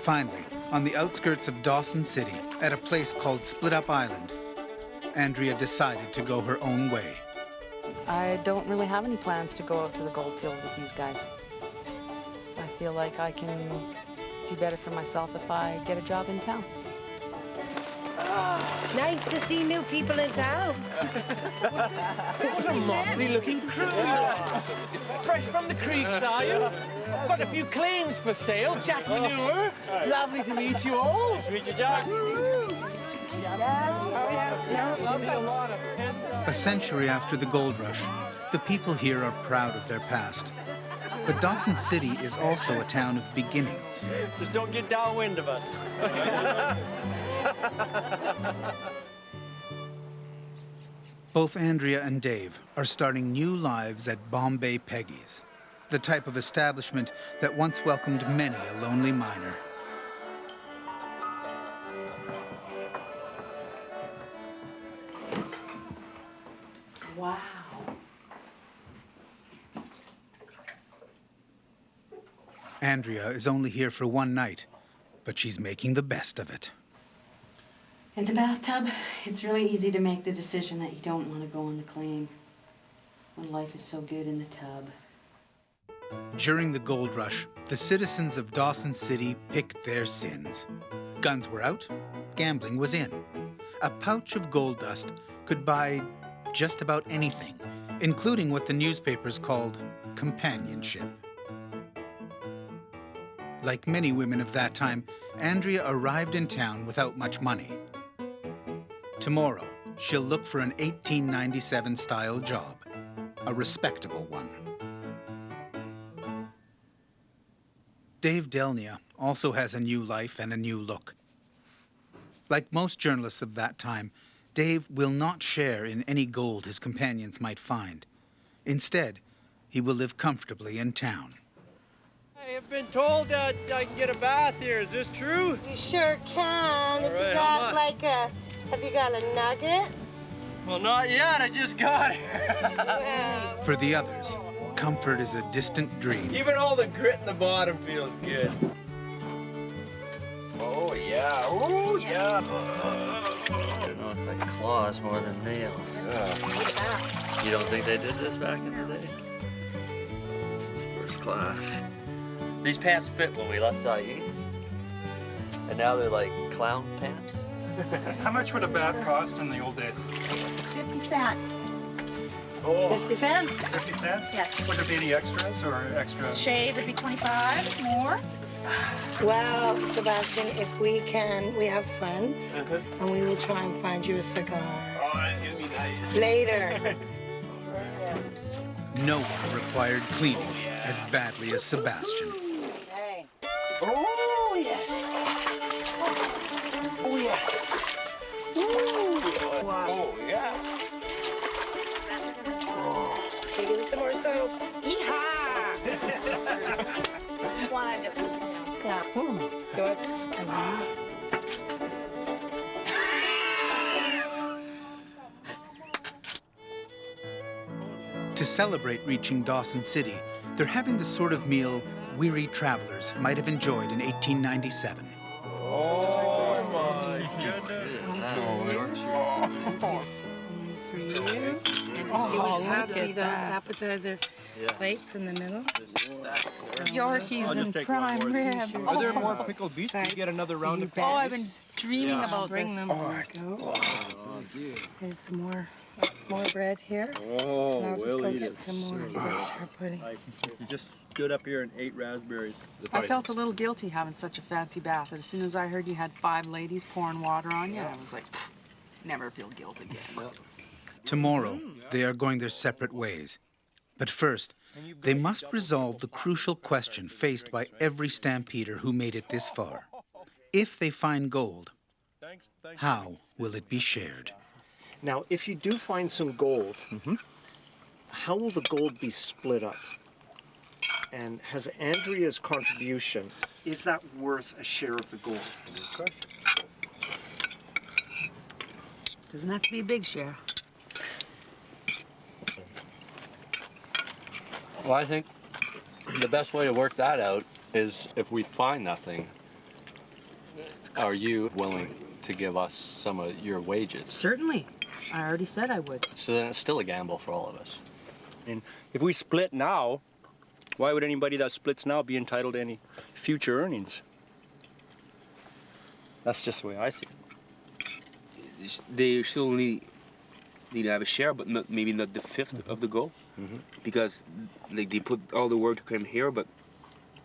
Finally, on the outskirts of Dawson City, at a place called Split Up Island, Andrea decided to go her own way. I don't really have any plans to go out to the gold field with these guys. I feel like I can do better for myself if I get a job in town. Nice to see new people in town. What a motley looking crew you are. Fresh from the creeks, are you? Got a few claims for sale. Jack Manure. Lovely to meet you all. Nice to meet you, Jack. A century after the gold rush, the people here are proud of their past. But Dawson City is also a town of beginnings. Just don't get downwind of us. Both Andrea and Dave are starting new lives at Bombay Peggy's, the type of establishment that once welcomed many a lonely miner. Wow. Andrea is only here for one night, but she's making the best of it. In the bathtub, it's really easy to make the decision that you don't want to go on the claim when life is so good in the tub. During the gold rush, the citizens of Dawson City picked their sins. Guns were out, gambling was in. A pouch of gold dust could buy just about anything, including what the newspapers called companionship. Like many women of that time, Andrea arrived in town without much money. Tomorrow, she'll look for an 1897-style job, a respectable one. Dave Delnia also has a new life and a new look. Like most journalists of that time, Dave will not share in any gold his companions might find. Instead, he will live comfortably in town. I have been told that I can get a bath here. Is this true? You sure can. All If right, you got like a, have you got a nugget? Well, not yet. I just got it. For the others, comfort is a distant dream. Even all the grit in the bottom feels good. Oh, yeah. Oh, yeah. It looks like claws more than nails. You don't think they did this back in the day? This is first class. These pants fit when we left Dyea. And now they're like clown pants. How much would a bath cost in the old days? 50 cents. Oh. 50 cents? 50 cents? Yes. Would there be any extras or extra? Shave would be 25 more. Well, Sebastian, if we can, we have friends, and we will try and find you a cigar. Oh, that's gonna be nice. Later. No one required cleaning as badly as Sebastian. Hey. Oh, yes. Oh, yes. Ooh. Oh, yeah. Taking some more soap. Yeehaw! One, I just, yeah. Do it. To celebrate reaching Dawson City, they're having the sort of meal weary travelers might have enjoyed in 1897. Oh, my goodness. For you. Oh, look at those appetizer plates in the middle. Yorkies and prime rib. Are there more pickled beets? Can you get another round of Oh, I've been dreaming about Bring this. them. There's some more bread here. Oh, and I'll just we'll go eat get it. some more Yorkshire pudding. I just stood up here and ate raspberries. I felt a little guilty having such a fancy bath. And as soon as I heard you had 5 ladies pouring water on you, I was like, never feel guilt again. Tomorrow, they are going their separate ways. But first, they must resolve the crucial question faced by every stampeder who made it this far. If they find gold, how will it be shared? Now, if you do find some gold, how will the gold be split up? And has Andrea's contribution, is that worth a share of the gold? Good question. Doesn't have to be a big share. Well, I think the best way to work that out is if we find nothing, are you willing to give us some of your wages? Certainly. I already said I would. So then it's still a gamble for all of us. And if we split now, why would anybody that splits now be entitled to any future earnings? That's just the way I see it. They still need to have a share, but not, maybe not the fifth of the goal, because like they put all the work to come here, but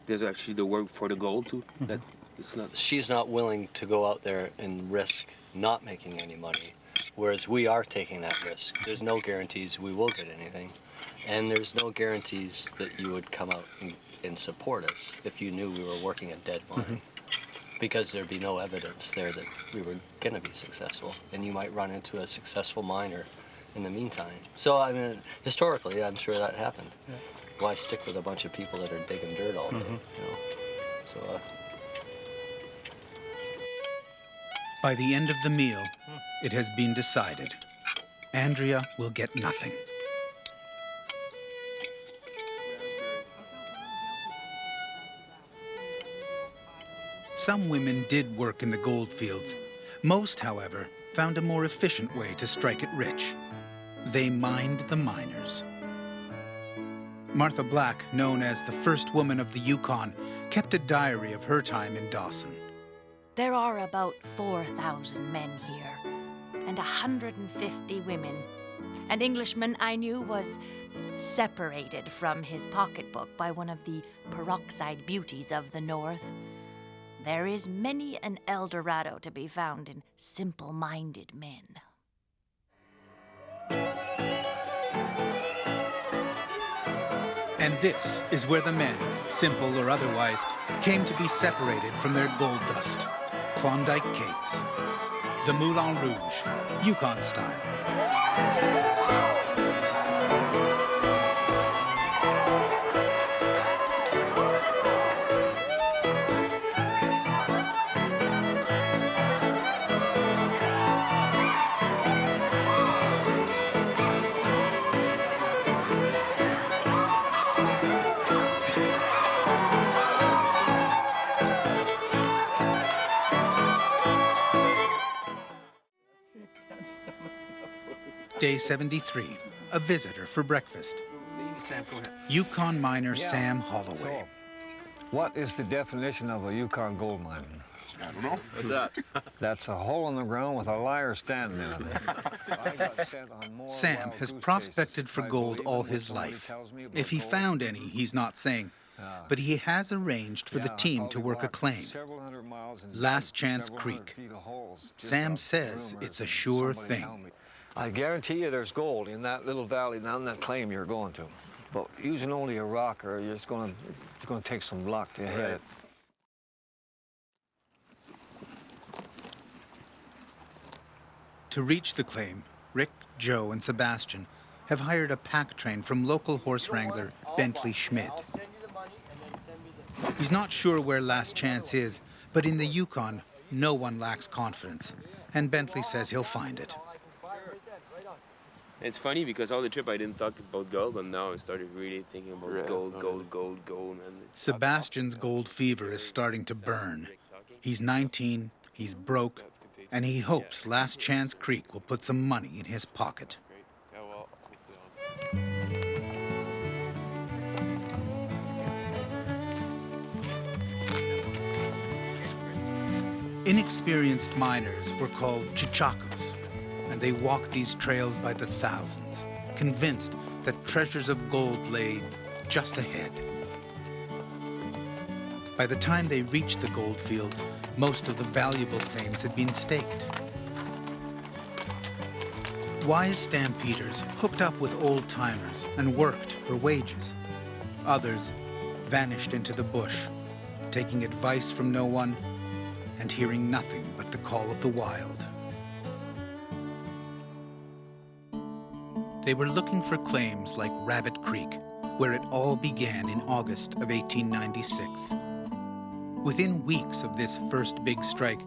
there's actually the work for the gold too. That it's not. She's not willing to go out there and risk not making any money, whereas we are taking that risk. There's no guarantees we will get anything, and there's no guarantees that you would come out and support us if you knew we were working a dead mine. Because there'd be no evidence there that we were going to be successful, and you might run into a successful miner in the meantime. So, I mean, historically, I'm sure that happened. Yeah. Why stick with a bunch of people that are digging dirt all day, you know? So, By the end of the meal, it has been decided. Andrea will get nothing. Some women did work in the gold fields. Most, however, found a more efficient way to strike it rich. They mined the miners. Martha Black, known as the first woman of the Yukon, kept a diary of her time in Dawson. There are about 4,000 men here, and 150 women. An Englishman I knew was separated from his pocketbook by one of the peroxide beauties of the north. There is many an El Dorado to be found in simple-minded men. And this is where the men, simple or otherwise, came to be separated from their gold dust. Klondike Kates. The Moulin Rouge, Yukon style. Day 73, a visitor for breakfast. Yukon miner Sam Holloway. So, what is the definition of a Yukon gold mine? I don't know. What's that? That's a hole in the ground with a liar standing in it. I got sent on more Sam has prospected for gold all his life. If he found any, he's not saying, but he has arranged for the team to work a claim. Last Chance Creek. Sam says it's a sure thing. I guarantee you there's gold in that little valley down that claim you're going to. But using only a rocker, it's going to take some luck to hit it. To reach the claim, Rick, Joe, and Sebastian have hired a pack train from local horse wrangler Bentley Schmidt. He's not sure where Last Chance is, but in the Yukon, no one lacks confidence, and Bentley says he'll find it. It's funny because all the trip I didn't talk about gold, but now I started really thinking about gold. And Sebastian's gold fever is starting to burn. He's 19, he's broke, and he hopes Last Chance Creek will put some money in his pocket. Inexperienced miners were called chichacos, and they walked these trails by the thousands, convinced that treasures of gold lay just ahead. By the time they reached the gold fields, most of the valuable claims had been staked. Wise stampeders hooked up with old-timers and worked for wages. Others vanished into the bush, taking advice from no one and hearing nothing but the call of the wild. They were looking for claims like Rabbit Creek, where it all began in August of 1896. Within weeks of this first big strike,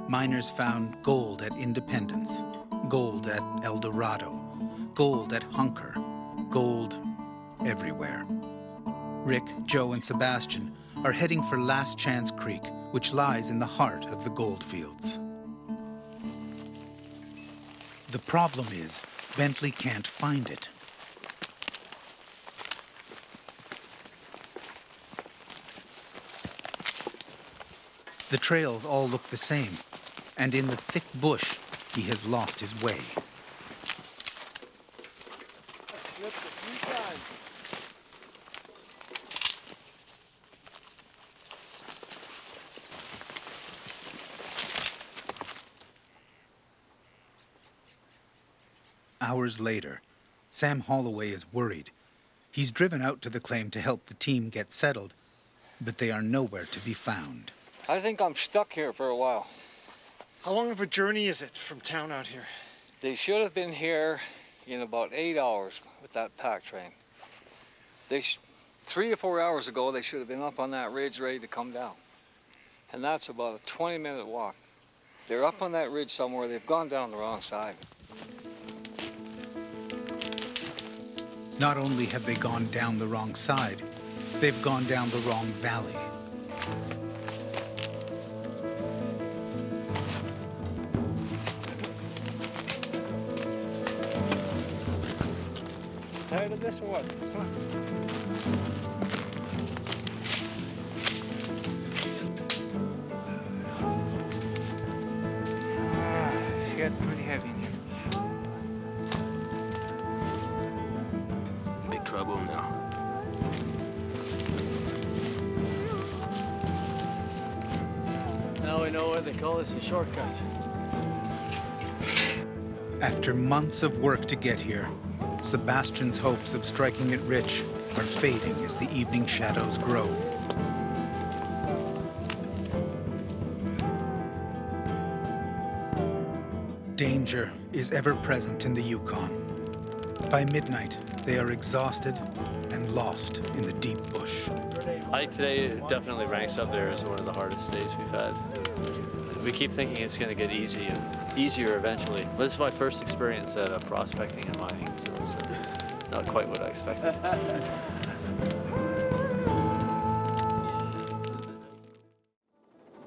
miners found gold at Independence, gold at El Dorado, gold at Hunker, gold everywhere. Rick, Joe, and Sebastian are heading for Last Chance Creek, which lies in the heart of the gold fields. The problem is, Bentley can't find it. The trails all look the same, and in the thick bush, he has lost his way. Hours later, Sam Holloway is worried. He's driven out to the claim to help the team get settled, but they are nowhere to be found. I think I'm stuck here for a while. How long of a journey is it from town out here? They should have been here in about 8 hours with that pack train. 3 or 4 hours ago, they should have been up on that ridge ready to come down. And that's about a 20-minute walk. They're up on that ridge somewhere. They've gone down the wrong side. Not only have they gone down the wrong side, they've gone down the wrong valley. tired of this or what? It's getting pretty heavy in here. Big trouble now. Now we know why they call this a shortcut. After months of work to get here, Sebastian's hopes of striking it rich are fading as the evening shadows grow. Danger is ever present in the Yukon. By midnight, they are exhausted and lost in the deep bush. I think today definitely ranks up there as one of the hardest days we've had. We keep thinking it's going to get easier eventually. This is my first experience at prospecting and mining, so it's not quite what I expected.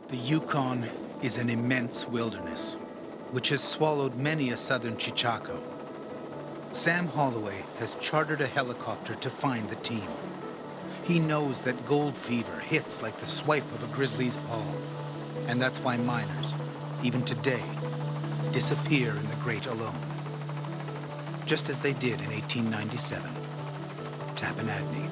The Yukon is an immense wilderness, which has swallowed many a southern Chilkoot. Sam Holloway has chartered a helicopter to find the team. He knows that gold fever hits like the swipe of a grizzly's paw, and that's why miners, even today, disappear in the Great Alone, just as they did in 1897. Tapenadney.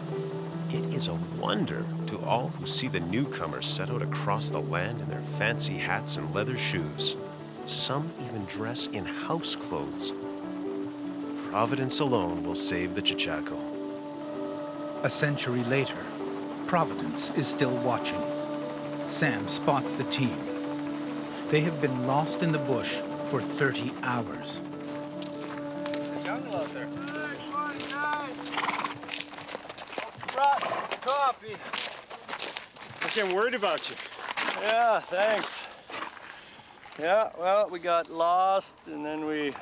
It is a wonder to all who see the newcomers set out across the land in their fancy hats and leather shoes. Some even dress in house clothes. Providence alone will save the Chilkoot. A century later, Providence is still watching. Sam spots the team. They have been lost in the bush for 30 hours. Jungle out there. Brought coffee. I'm getting worried about you. Yeah, thanks. Yeah, well, we got lost and then we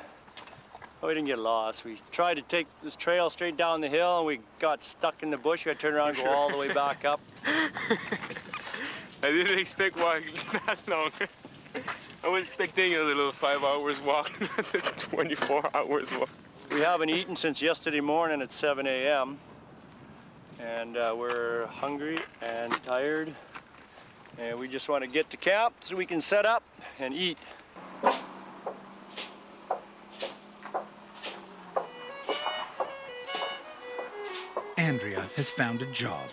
didn't get lost. We tried to take this trail straight down the hill and we got stuck in the bush. We had to turn around and go all the way back up. I didn't expect walking that long. I was expecting a little 5 hours walk, 24 hours walk. We haven't eaten since yesterday morning at 7 a.m. And we're hungry and tired. And we just want to get to camp so we can set up and eat. Andrea has found a job.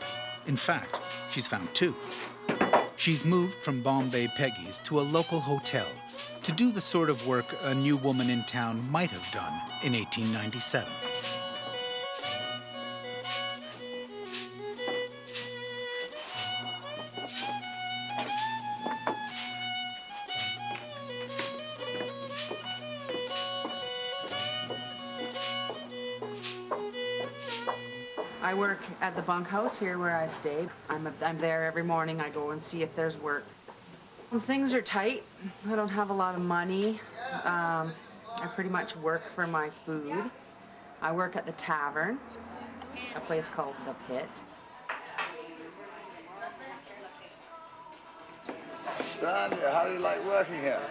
In fact, she's found two. She's moved from Bombay Peggy's to a local hotel to do the sort of work a new woman in town might have done in 1897. I work at the bunkhouse here where I stay. I'm there every morning. I go and see if there's work. Things are tight. I don't have a lot of money. I pretty much work for my food. I work at the tavern, a place called The Pit. So, Andrea, how do you like working here?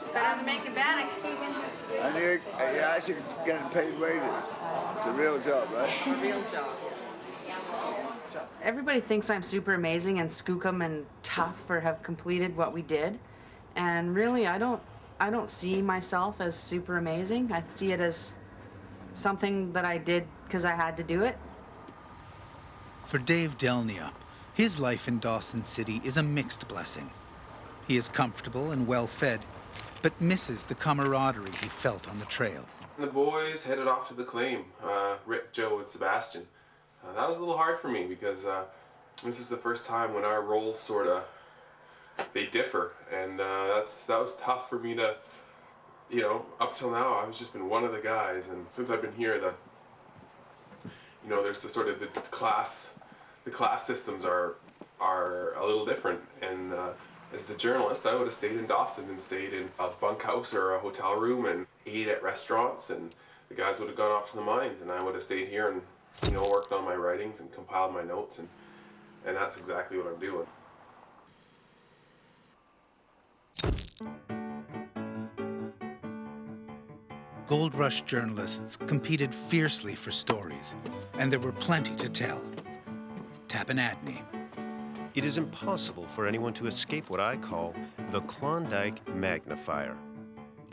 It's better than making bannock. And you're actually getting paid wages. It's a real job, right? A real job, yes. Everybody thinks I'm super amazing and skookum and tough for have completed what we did. And really, I don't see myself as super amazing. I see it as something that I did because I had to do it. For Dave Delnia, his life in Dawson City is a mixed blessing. He is comfortable and well-fed, but misses the camaraderie he felt on the trail. The boys headed off to the claim, Rick, Joe, and Sebastian. That was a little hard for me because this is the first time when our roles sort of, they differ, and that was tough for me to, you know, up till now I've just been one of the guys, and since I've been here, you know, there's the sort of the class systems are a little different, and as the journalist, I would have stayed in Dawson and stayed in a bunkhouse or a hotel room and ate at restaurants, and the guys would have gone off to the mines, and I would have stayed here and, you know, worked on my writings and compiled my notes, and that's exactly what I'm doing. Gold Rush journalists competed fiercely for stories, and there were plenty to tell. Tapenadney. It is impossible for anyone to escape what I call the Klondike magnifier.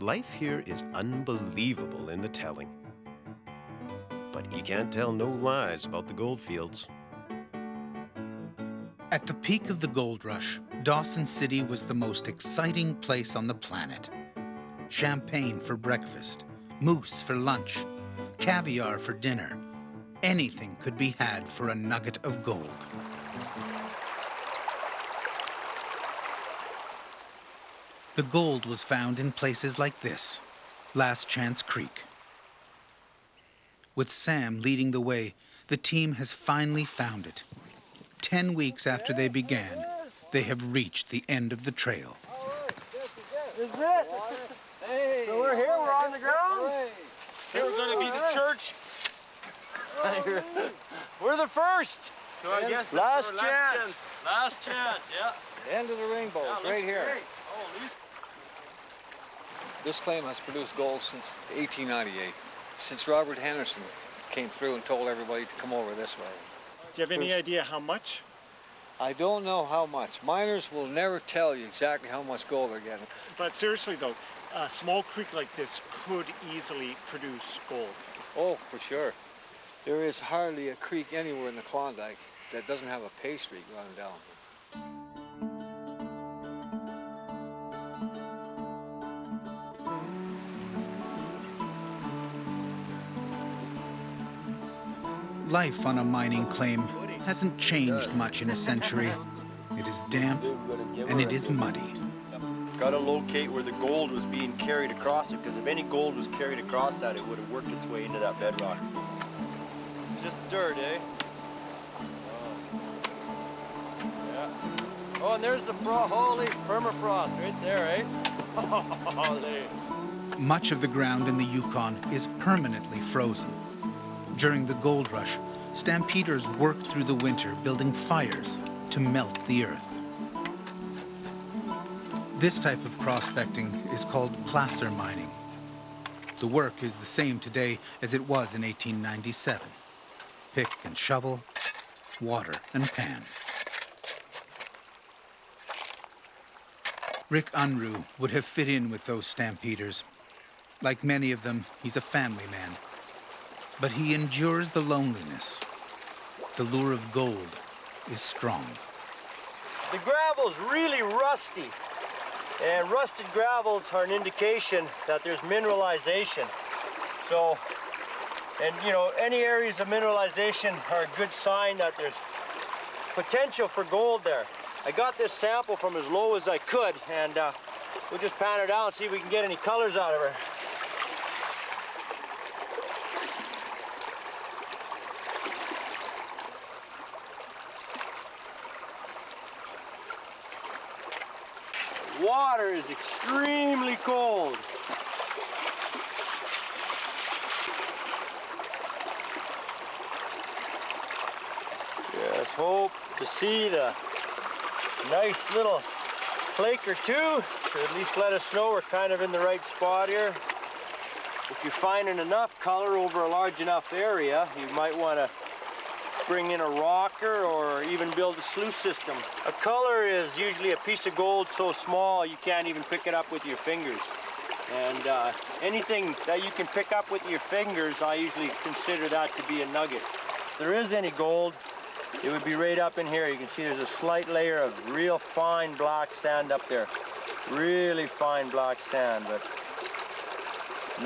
Life here is unbelievable in the telling. But you can't tell no lies about the gold fields. At the peak of the gold rush, Dawson City was the most exciting place on the planet. Champagne for breakfast, moose for lunch, caviar for dinner. Anything could be had for a nugget of gold. The gold was found in places like this, Last Chance Creek. With Sam leading the way, the team has finally found it. 10 weeks after they began, they have reached the end of the trail. This is it. Hey, so we're here, we're on the ground. Here we're going to be the church. We're the first. So I guess last chance. Last chance, yeah. The end of the rainbow is right here. Great. This claim has produced gold since 1898, since Robert Henderson came through and told everybody to come over this way. Do you have any idea how much? I don't know how much. Miners will never tell you exactly how much gold they're getting. But seriously though, a small creek like this could easily produce gold. Oh, for sure. There is hardly a creek anywhere in the Klondike that doesn't have a pay streak running down. Life on a mining claim hasn't changed much in a century. It is damp and it is muddy. Got to locate where the gold was being carried across it, because if any gold was carried across that, it would have worked its way into that bedrock. Just dirt, eh? Yeah. Oh, and there's the holy permafrost right there, eh? Holy. Much of the ground in the Yukon is permanently frozen. During the gold rush, stampeders worked through the winter building fires to melt the earth. This type of prospecting is called placer mining. The work is the same today as it was in 1897. Pick and shovel, water and pan. Rick Unruh would have fit in with those stampeders. Like many of them, he's a family man. But he endures the loneliness. The lure of gold is strong. The gravel's really rusty. And rusted gravels are an indication that there's mineralization. So, and you know, any areas of mineralization are a good sign that there's potential for gold there. I got this sample from as low as I could, and we'll just pan it out and see if we can get any colors out of her. Water is extremely cold. Just hope to see the nice little flake or two to at least let us know we're kind of in the right spot here. If you're finding enough color over a large enough area, you might want to bring in a rocker or even build a sluice system. A color is usually a piece of gold so small you can't even pick it up with your fingers. And anything that you can pick up with your fingers, I usually consider that to be a nugget. If there is any gold, it would be right up in here. You can see there's a slight layer of real fine black sand up there. Really fine black sand, but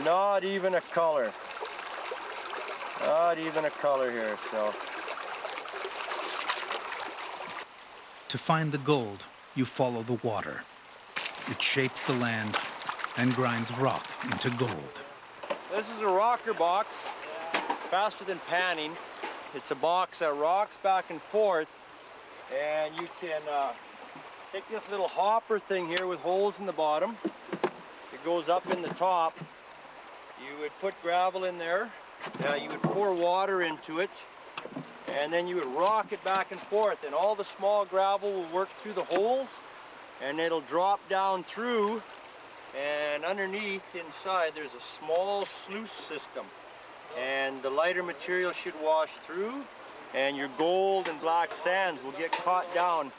not even a color. Not even a color here, so. To find the gold, you follow the water. It shapes the land and grinds rock into gold. This is a rocker box, faster than panning. It's a box that rocks back and forth, and you can take this little hopper thing here with holes in the bottom. It goes up in the top. You would put gravel in there. You would pour water into it, and then you would rock it back and forth, and all the small gravel will work through the holes, and it'll drop down through And underneath, inside, there's a small sluice system. And the lighter material should wash through, and your gold and black sands will get caught down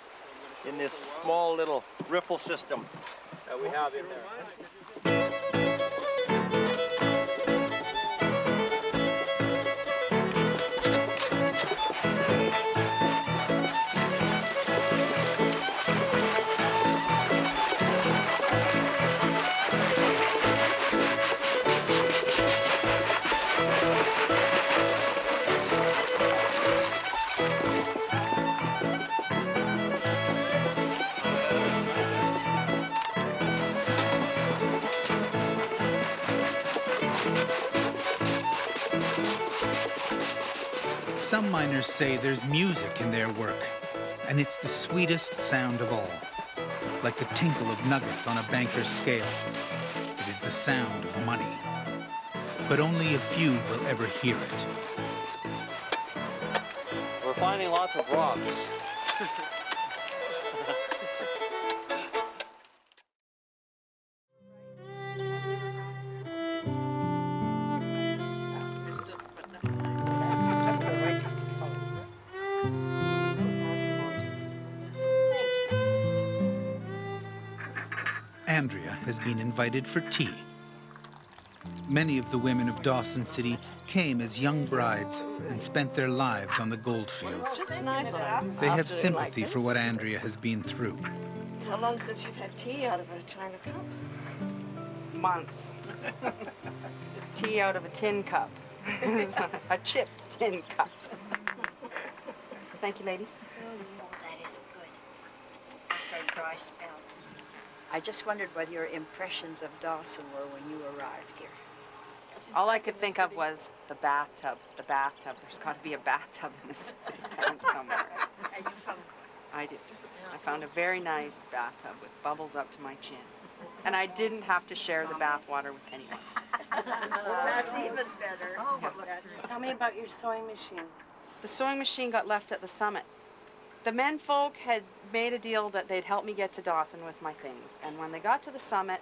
in this small little riffle system that we have in there. Some miners say there's music in their work, and it's the sweetest sound of all. Like the tinkle of nuggets on a banker's scale. It is the sound of money. But only a few will ever hear it. We're finding lots of rocks. Andrea has been invited for tea. Many of the women of Dawson City came as young brides and spent their lives on the gold fields. They have sympathy for what Andrea has been through. How long since you've had tea out of a china cup? Months. Tea out of a tin cup. A chipped tin cup. Thank you, ladies. Oh, that is good. After a dry spell. I just wondered what your impressions of Dawson were when you arrived here. All I could think of was the bathtub. The bathtub. There's got to be a bathtub in this town somewhere. Are you from? I did. I found a very nice bathtub with bubbles up to my chin. And I didn't have to share the bath water with anyone. That's even better. Oh, tell me about your sewing machine. The sewing machine got left at the summit. The men folk had made a deal that they'd help me get to Dawson with my things. And when they got to the summit,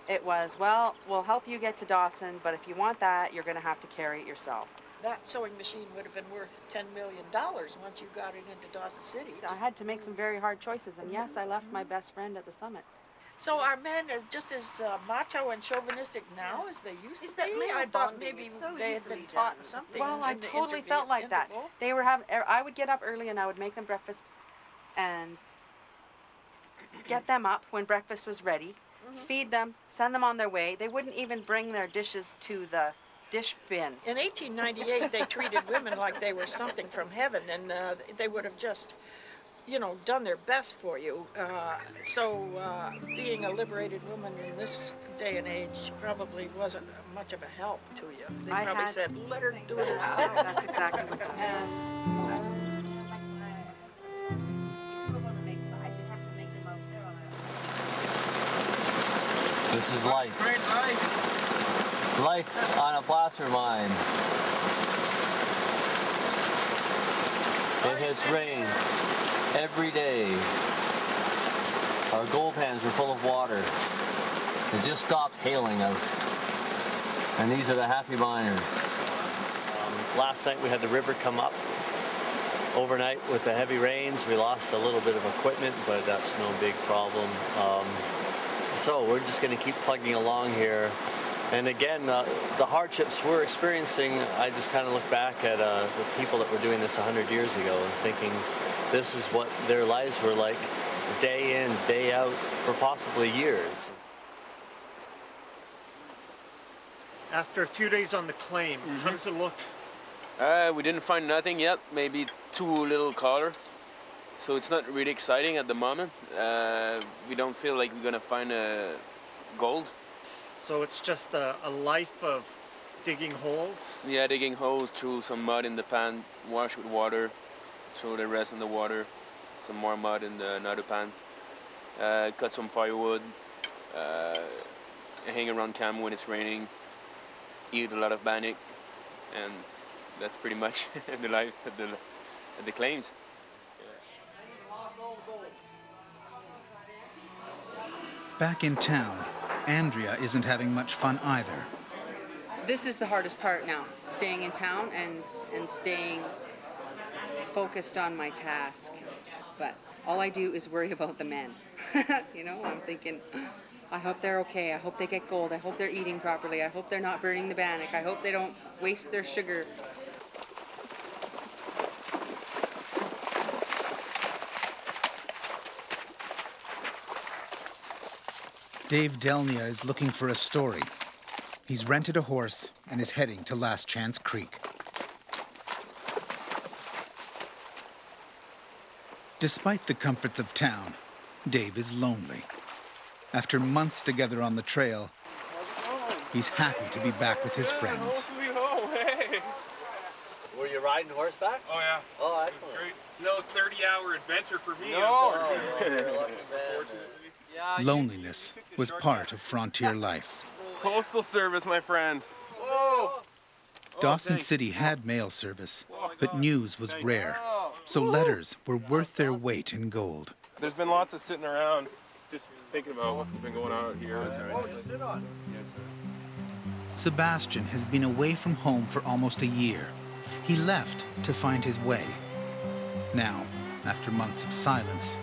it was, well, we'll help you get to Dawson, but if you want that, you're going to have to carry it yourself. That sewing machine would have been worth $10 million once you got it into Dawson City. I had to make some very hard choices, and yes, I left my best friend at the summit. So are men just as macho and chauvinistic now as they used to be? I thought maybe they had been taught something. Well, I totally felt like that. They were having. I would get up early and I would make them breakfast, and get them up when breakfast was ready, feed them, send them on their way. They wouldn't even bring their dishes to the dish bin. In 1898, they treated women like they were something from heaven, and they would have just, you know, done their best for you. So being a liberated woman in this day and age probably wasn't much of a help to you. They probably said, let her do it herself. That's exactly what happened. This is life. Great life. Life on a placer mine. It has rained every day. Our gold pans were full of water. It just stopped hailing out. And these are the happy miners. Last night we had the river come up. Overnight with the heavy rains, we lost a little bit of equipment, but that's no big problem. So we're just going to keep plugging along here. And again, the hardships we're experiencing, I just kind of look back at the people that were doing this 100 years ago and thinking this is what their lives were like day in, day out for possibly years. After a few days on the claim, how does it look? We didn't find nothing yet, maybe too little color. So it's not really exciting at the moment. We don't feel like we're gonna find gold. So it's just a life of digging holes? Yeah, digging holes, through some mud in the pan, wash with water, throw the rest in the water, some more mud in another pan, cut some firewood, hang around camp when it's raining, eat a lot of bannock, and that's pretty much the life at the claims. Back in town, Andrea isn't having much fun either. This is the hardest part now, staying in town and staying focused on my task. But all I do is worry about the men. You know, I'm thinking, I hope they're okay. I hope they get gold. I hope they're eating properly. I hope they're not burning the bannock. I hope they don't waste their sugar. Dave Delnia is looking for a story. He's rented a horse and is heading to Last Chance Creek. Despite the comforts of town, Dave is lonely. After months together on the trail, he's happy to be back with his friends. Hey. Were you riding horseback? Oh yeah. Oh, excellent. Great. No 30-hour adventure for me. No. Loneliness was part of frontier life. Postal Service, my friend. Whoa. Dawson City had mail service, but news was rare, so letters were worth their weight in gold. There's been lots of sitting around just thinking about what's been going on out here. Sebastian has been away from home for almost a year. He left to find his way. Now, after months of silence,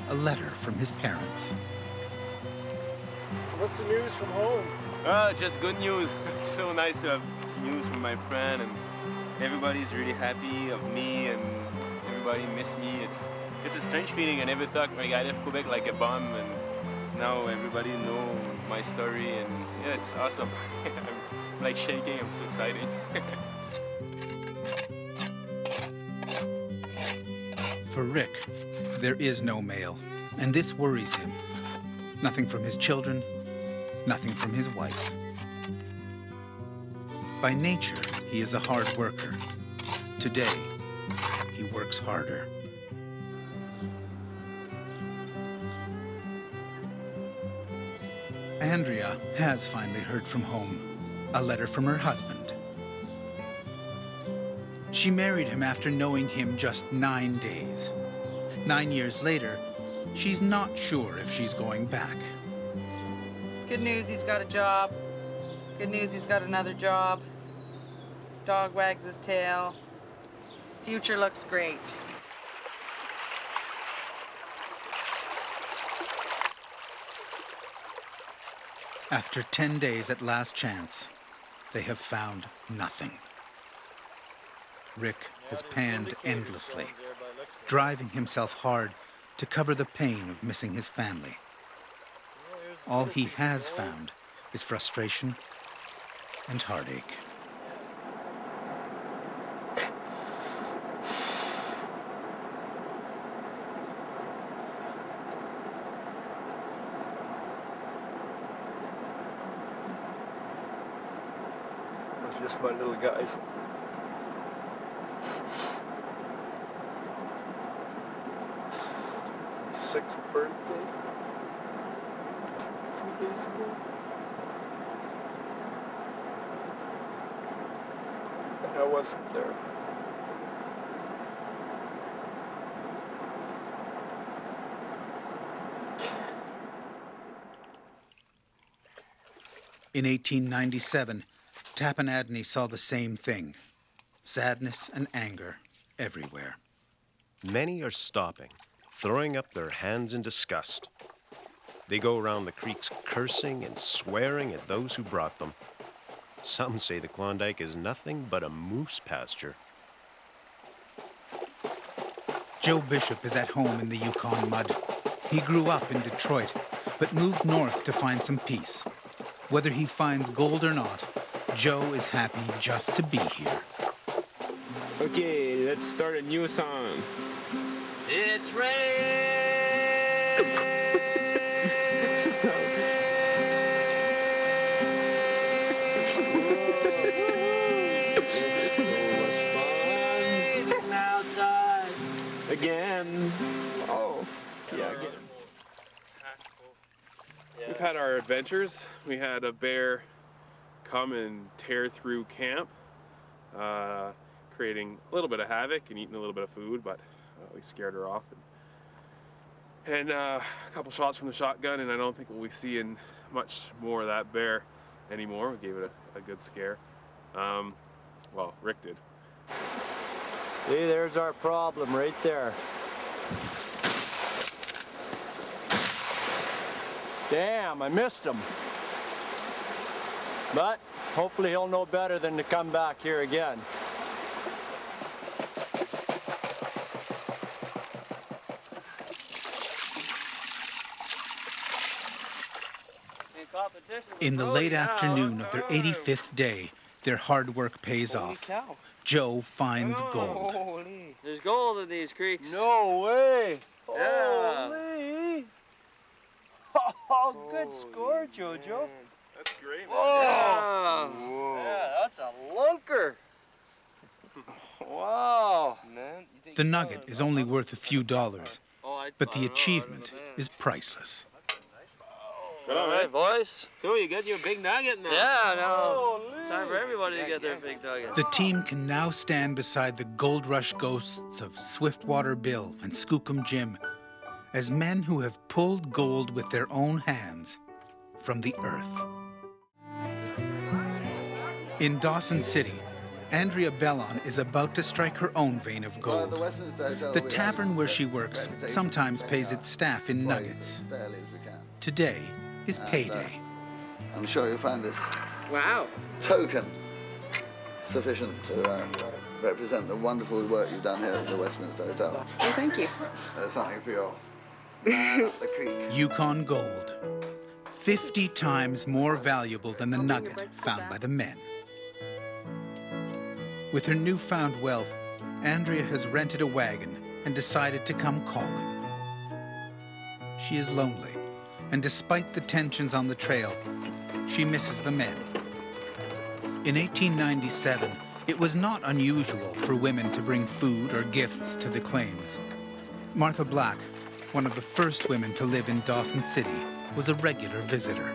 a letter from his parents. What's the news from home? Just good news. It's so nice to have news from my friend, and everybody's really happy of me, and everybody miss me. It's a strange feeling. I never thought like I left Quebec like a bum, and now everybody know my story, and yeah, it's awesome. I'm like shaking. I'm so excited. For Rick, there is no mail, and this worries him. Nothing from his children, nothing from his wife. By nature, he is a hard worker. Today, he works harder. Andrea has finally heard from home, a letter from her husband. She married him after knowing him just 9 days. 9 years later, she's not sure if she's going back. Good news, he's got a job. Good news, he's got another job. Dog wags his tail. Future looks great. After 10 days at Last Chance, they have found nothing. Rick has panned endlessly, driving himself hard to cover the pain of missing his family. All he has found is frustration and heartache. It's just my little guys. Sixth birthday. 2 days ago. And I wasn't there. In 1897, Tapenadney saw the same thing. Sadness and anger everywhere. Many are stopping, throwing up their hands in disgust. They go around the creeks cursing and swearing at those who brought them. Some say the Klondike is nothing but a moose pasture. Joe Bishop is at home in the Yukon mud. He grew up in Detroit, but moved north to find some peace. Whether he finds gold or not, Joe is happy just to be here. Okay, let's start a new song. It's rain. It's so much fun outside again. Oh, yeah, again. We've had our adventures. We had a bear come and tear through camp, creating a little bit of havoc and eating a little bit of food, but we scared her off. and a couple shots from the shotgun, and I don't think we'll be seeing much more of that bear anymore. We gave it a good scare. Well, Rick did. See, there's our problem right there. Damn, I missed him. But hopefully he'll know better than to come back here again. In the late afternoon of their 85th day, their hard work pays off. Joe finds gold. There's gold in these creeks. No way! Yeah. Holy! Oh, good score, Jojo. That's great, man. Oh, Whoa. yeah, that's a lunker. Wow. The nugget is only worth a few dollars, but the achievement is priceless. All right, boys. So you got your big nugget now. Yeah, now. Time for everybody to get their big nugget. The team can now stand beside the Gold Rush ghosts of Swiftwater Bill and Skookum Jim as men who have pulled gold with their own hands from the earth. In Dawson City, Andrea Bellon is about to strike her own vein of gold. The tavern where she works sometimes pays its staff in nuggets. Today is payday. I'm sure you'll find this Wow. token sufficient to represent the wonderful work you've done here at the Westminster Hotel. Oh, thank you. There's something for your man up the creek. Yukon gold, 50 times more valuable than the nugget found by the men. With her newfound wealth, Andrea has rented a wagon and decided to come calling. She is lonely, and despite the tensions on the trail, she misses the men. In 1897, it was not unusual for women to bring food or gifts to the claims. Martha Black, one of the first women to live in Dawson City, was a regular visitor.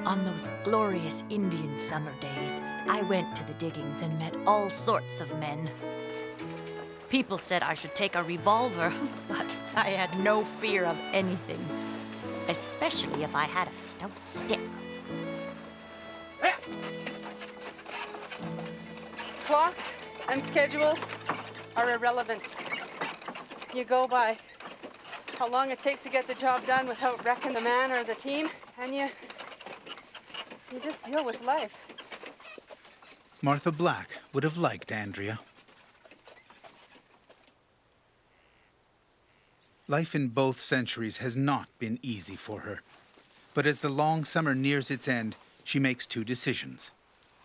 On those glorious Indian summer days, I went to the diggings and met all sorts of men. People said I should take a revolver, but I had no fear of anything, especially if I had a stout stick. Clocks and schedules are irrelevant. You go by how long it takes to get the job done without wrecking the man or the team, and you just deal with life. Martha Black would have liked Andrea. Life in both centuries has not been easy for her. But as the long summer nears its end, she makes two decisions.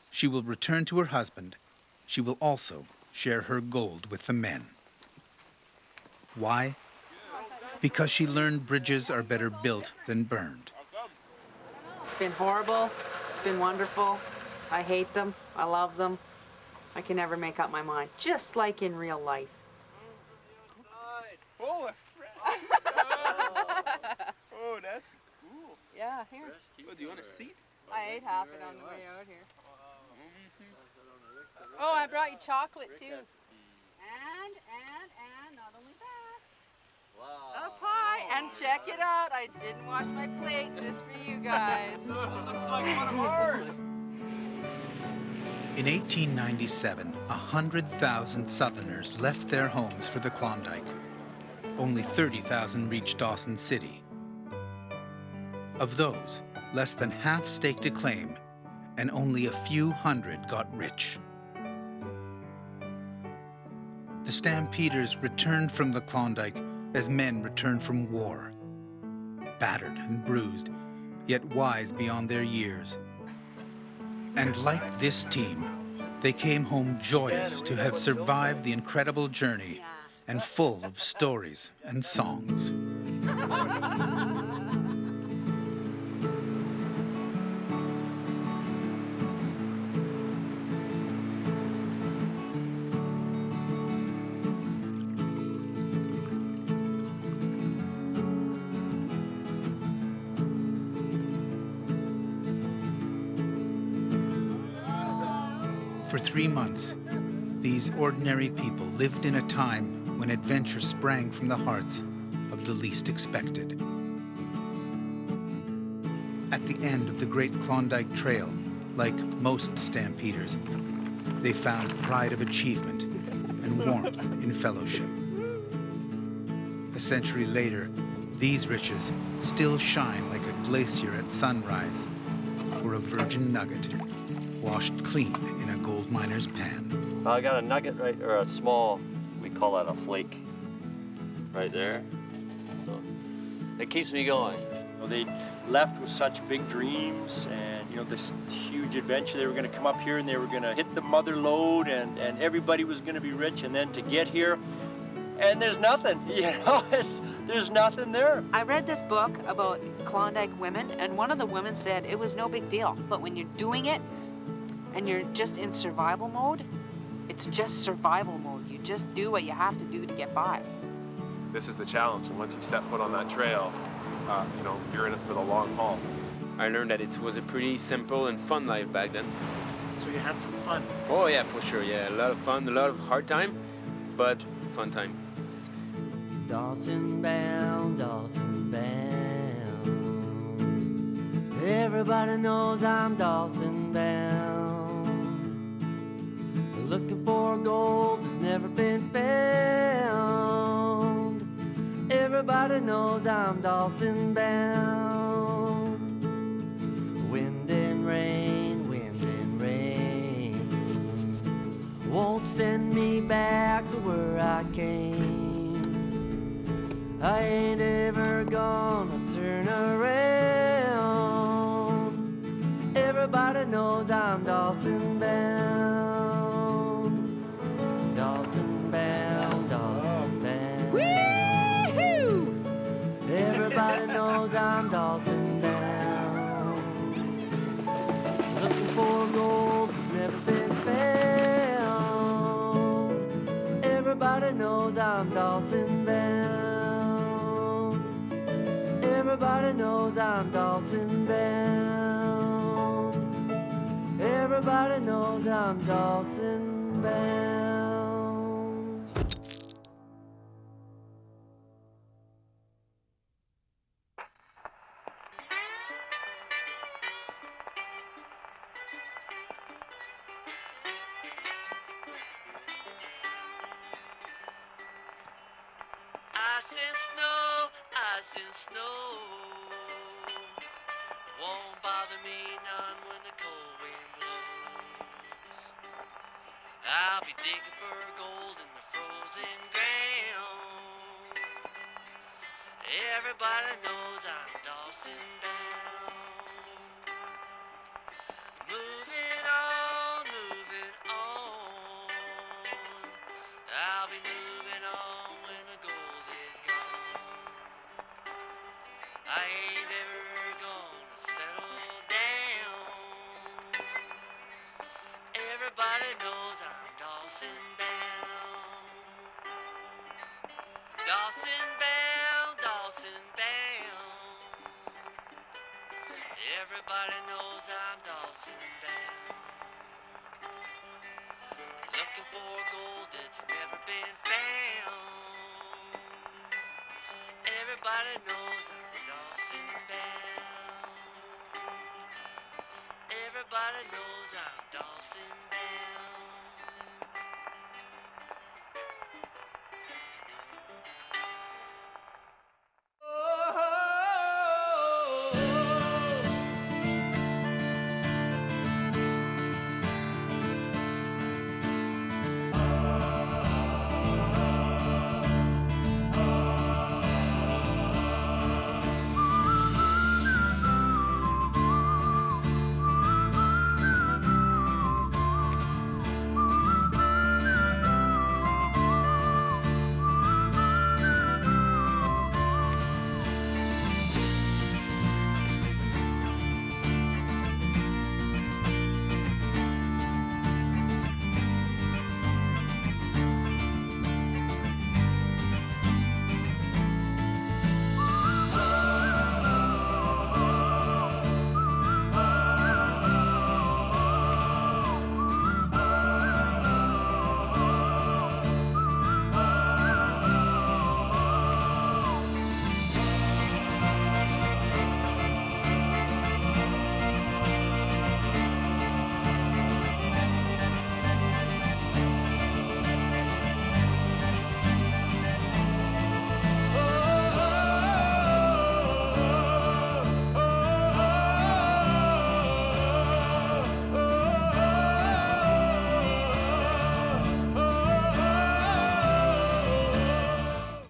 She will return to her husband. She will also share her gold with the men. Why? Because she learned bridges are better built than burned. It's been horrible. It's been wonderful. I hate them. I love them. I can never make up my mind, just like in real life. Oh, oh, that's cool. Yeah, here. Oh, do you want a seat? I ate half it on the way out here. Oh, I brought you chocolate too. And not only that. Wow. A pie, and check it out. I didn't wash my plate just for you guys. Looks like one of ours. In 1897, 100,000 Southerners left their homes for the Klondike. Only 30,000 reached Dawson City. Of those, less than half staked a claim, and only a few hundred got rich. The stampeders returned from the Klondike as men return from war, battered and bruised, yet wise beyond their years. And like this team, they came home joyous to have survived the incredible journey and full of stories and songs. For 3 months, these ordinary people lived in a time when adventure sprang from the hearts of the least expected. At the end of the Great Klondike Trail, like most stampeders, they found pride of achievement and warmth in fellowship. A century later, these riches still shine like a glacier at sunrise or a virgin nugget washed clean in a gold miner's pan. I got a nugget right, or a small, we call that a flake, right there. So it keeps me going. Well, they left with such big dreams and, you know, this huge adventure. They were going to come up here and they were going to hit the mother lode and everybody was going to be rich. And then to get here, and there's nothing, you know, there's nothing there. I read this book about Klondike women, and one of the women said it was no big deal, but when you're doing it and you're just in survival mode, it's just survival mode. You just do what you have to do to get by. This is the challenge, and once you step foot on that trail, you know, you're in it for the long haul. I learned that it was a pretty simple and fun life back then. So you had some fun? Oh yeah, for sure, yeah. A lot of fun, a lot of hard time, but fun time. Dawson bound, Dawson bound. Everybody knows I'm Dawson bound. Looking for gold that's never been found. Everybody knows I'm Dawson bound. Wind and rain, wind and rain won't send me back to where I came. I ain't ever gonna turn around. Everybody knows I'm Dawson bound. Dawson bound, Dawson bound. Woo-hoo! Everybody knows I'm Dawson bound. Looking for gold that's never been found. Everybody knows I'm Dawson bound. Everybody knows I'm Dawson bound. Everybody knows I'm Dawson bound. Ice and snow won't bother me none when the cold wind blows. I'll be digging for gold in the frozen ground. Everybody knows I'm Dawson bound. Moving on, moving on. I'll be moving on when the gold is gone. I ain't ever gonna settle down. Everybody knows I'm Dawson bound. Dawson bound, Dawson bound. Everybody knows I'm Dawson bound. Looking for gold that's never been found. Everybody knows I'm Dawson bound. Everybody knows I'm Dawson bound.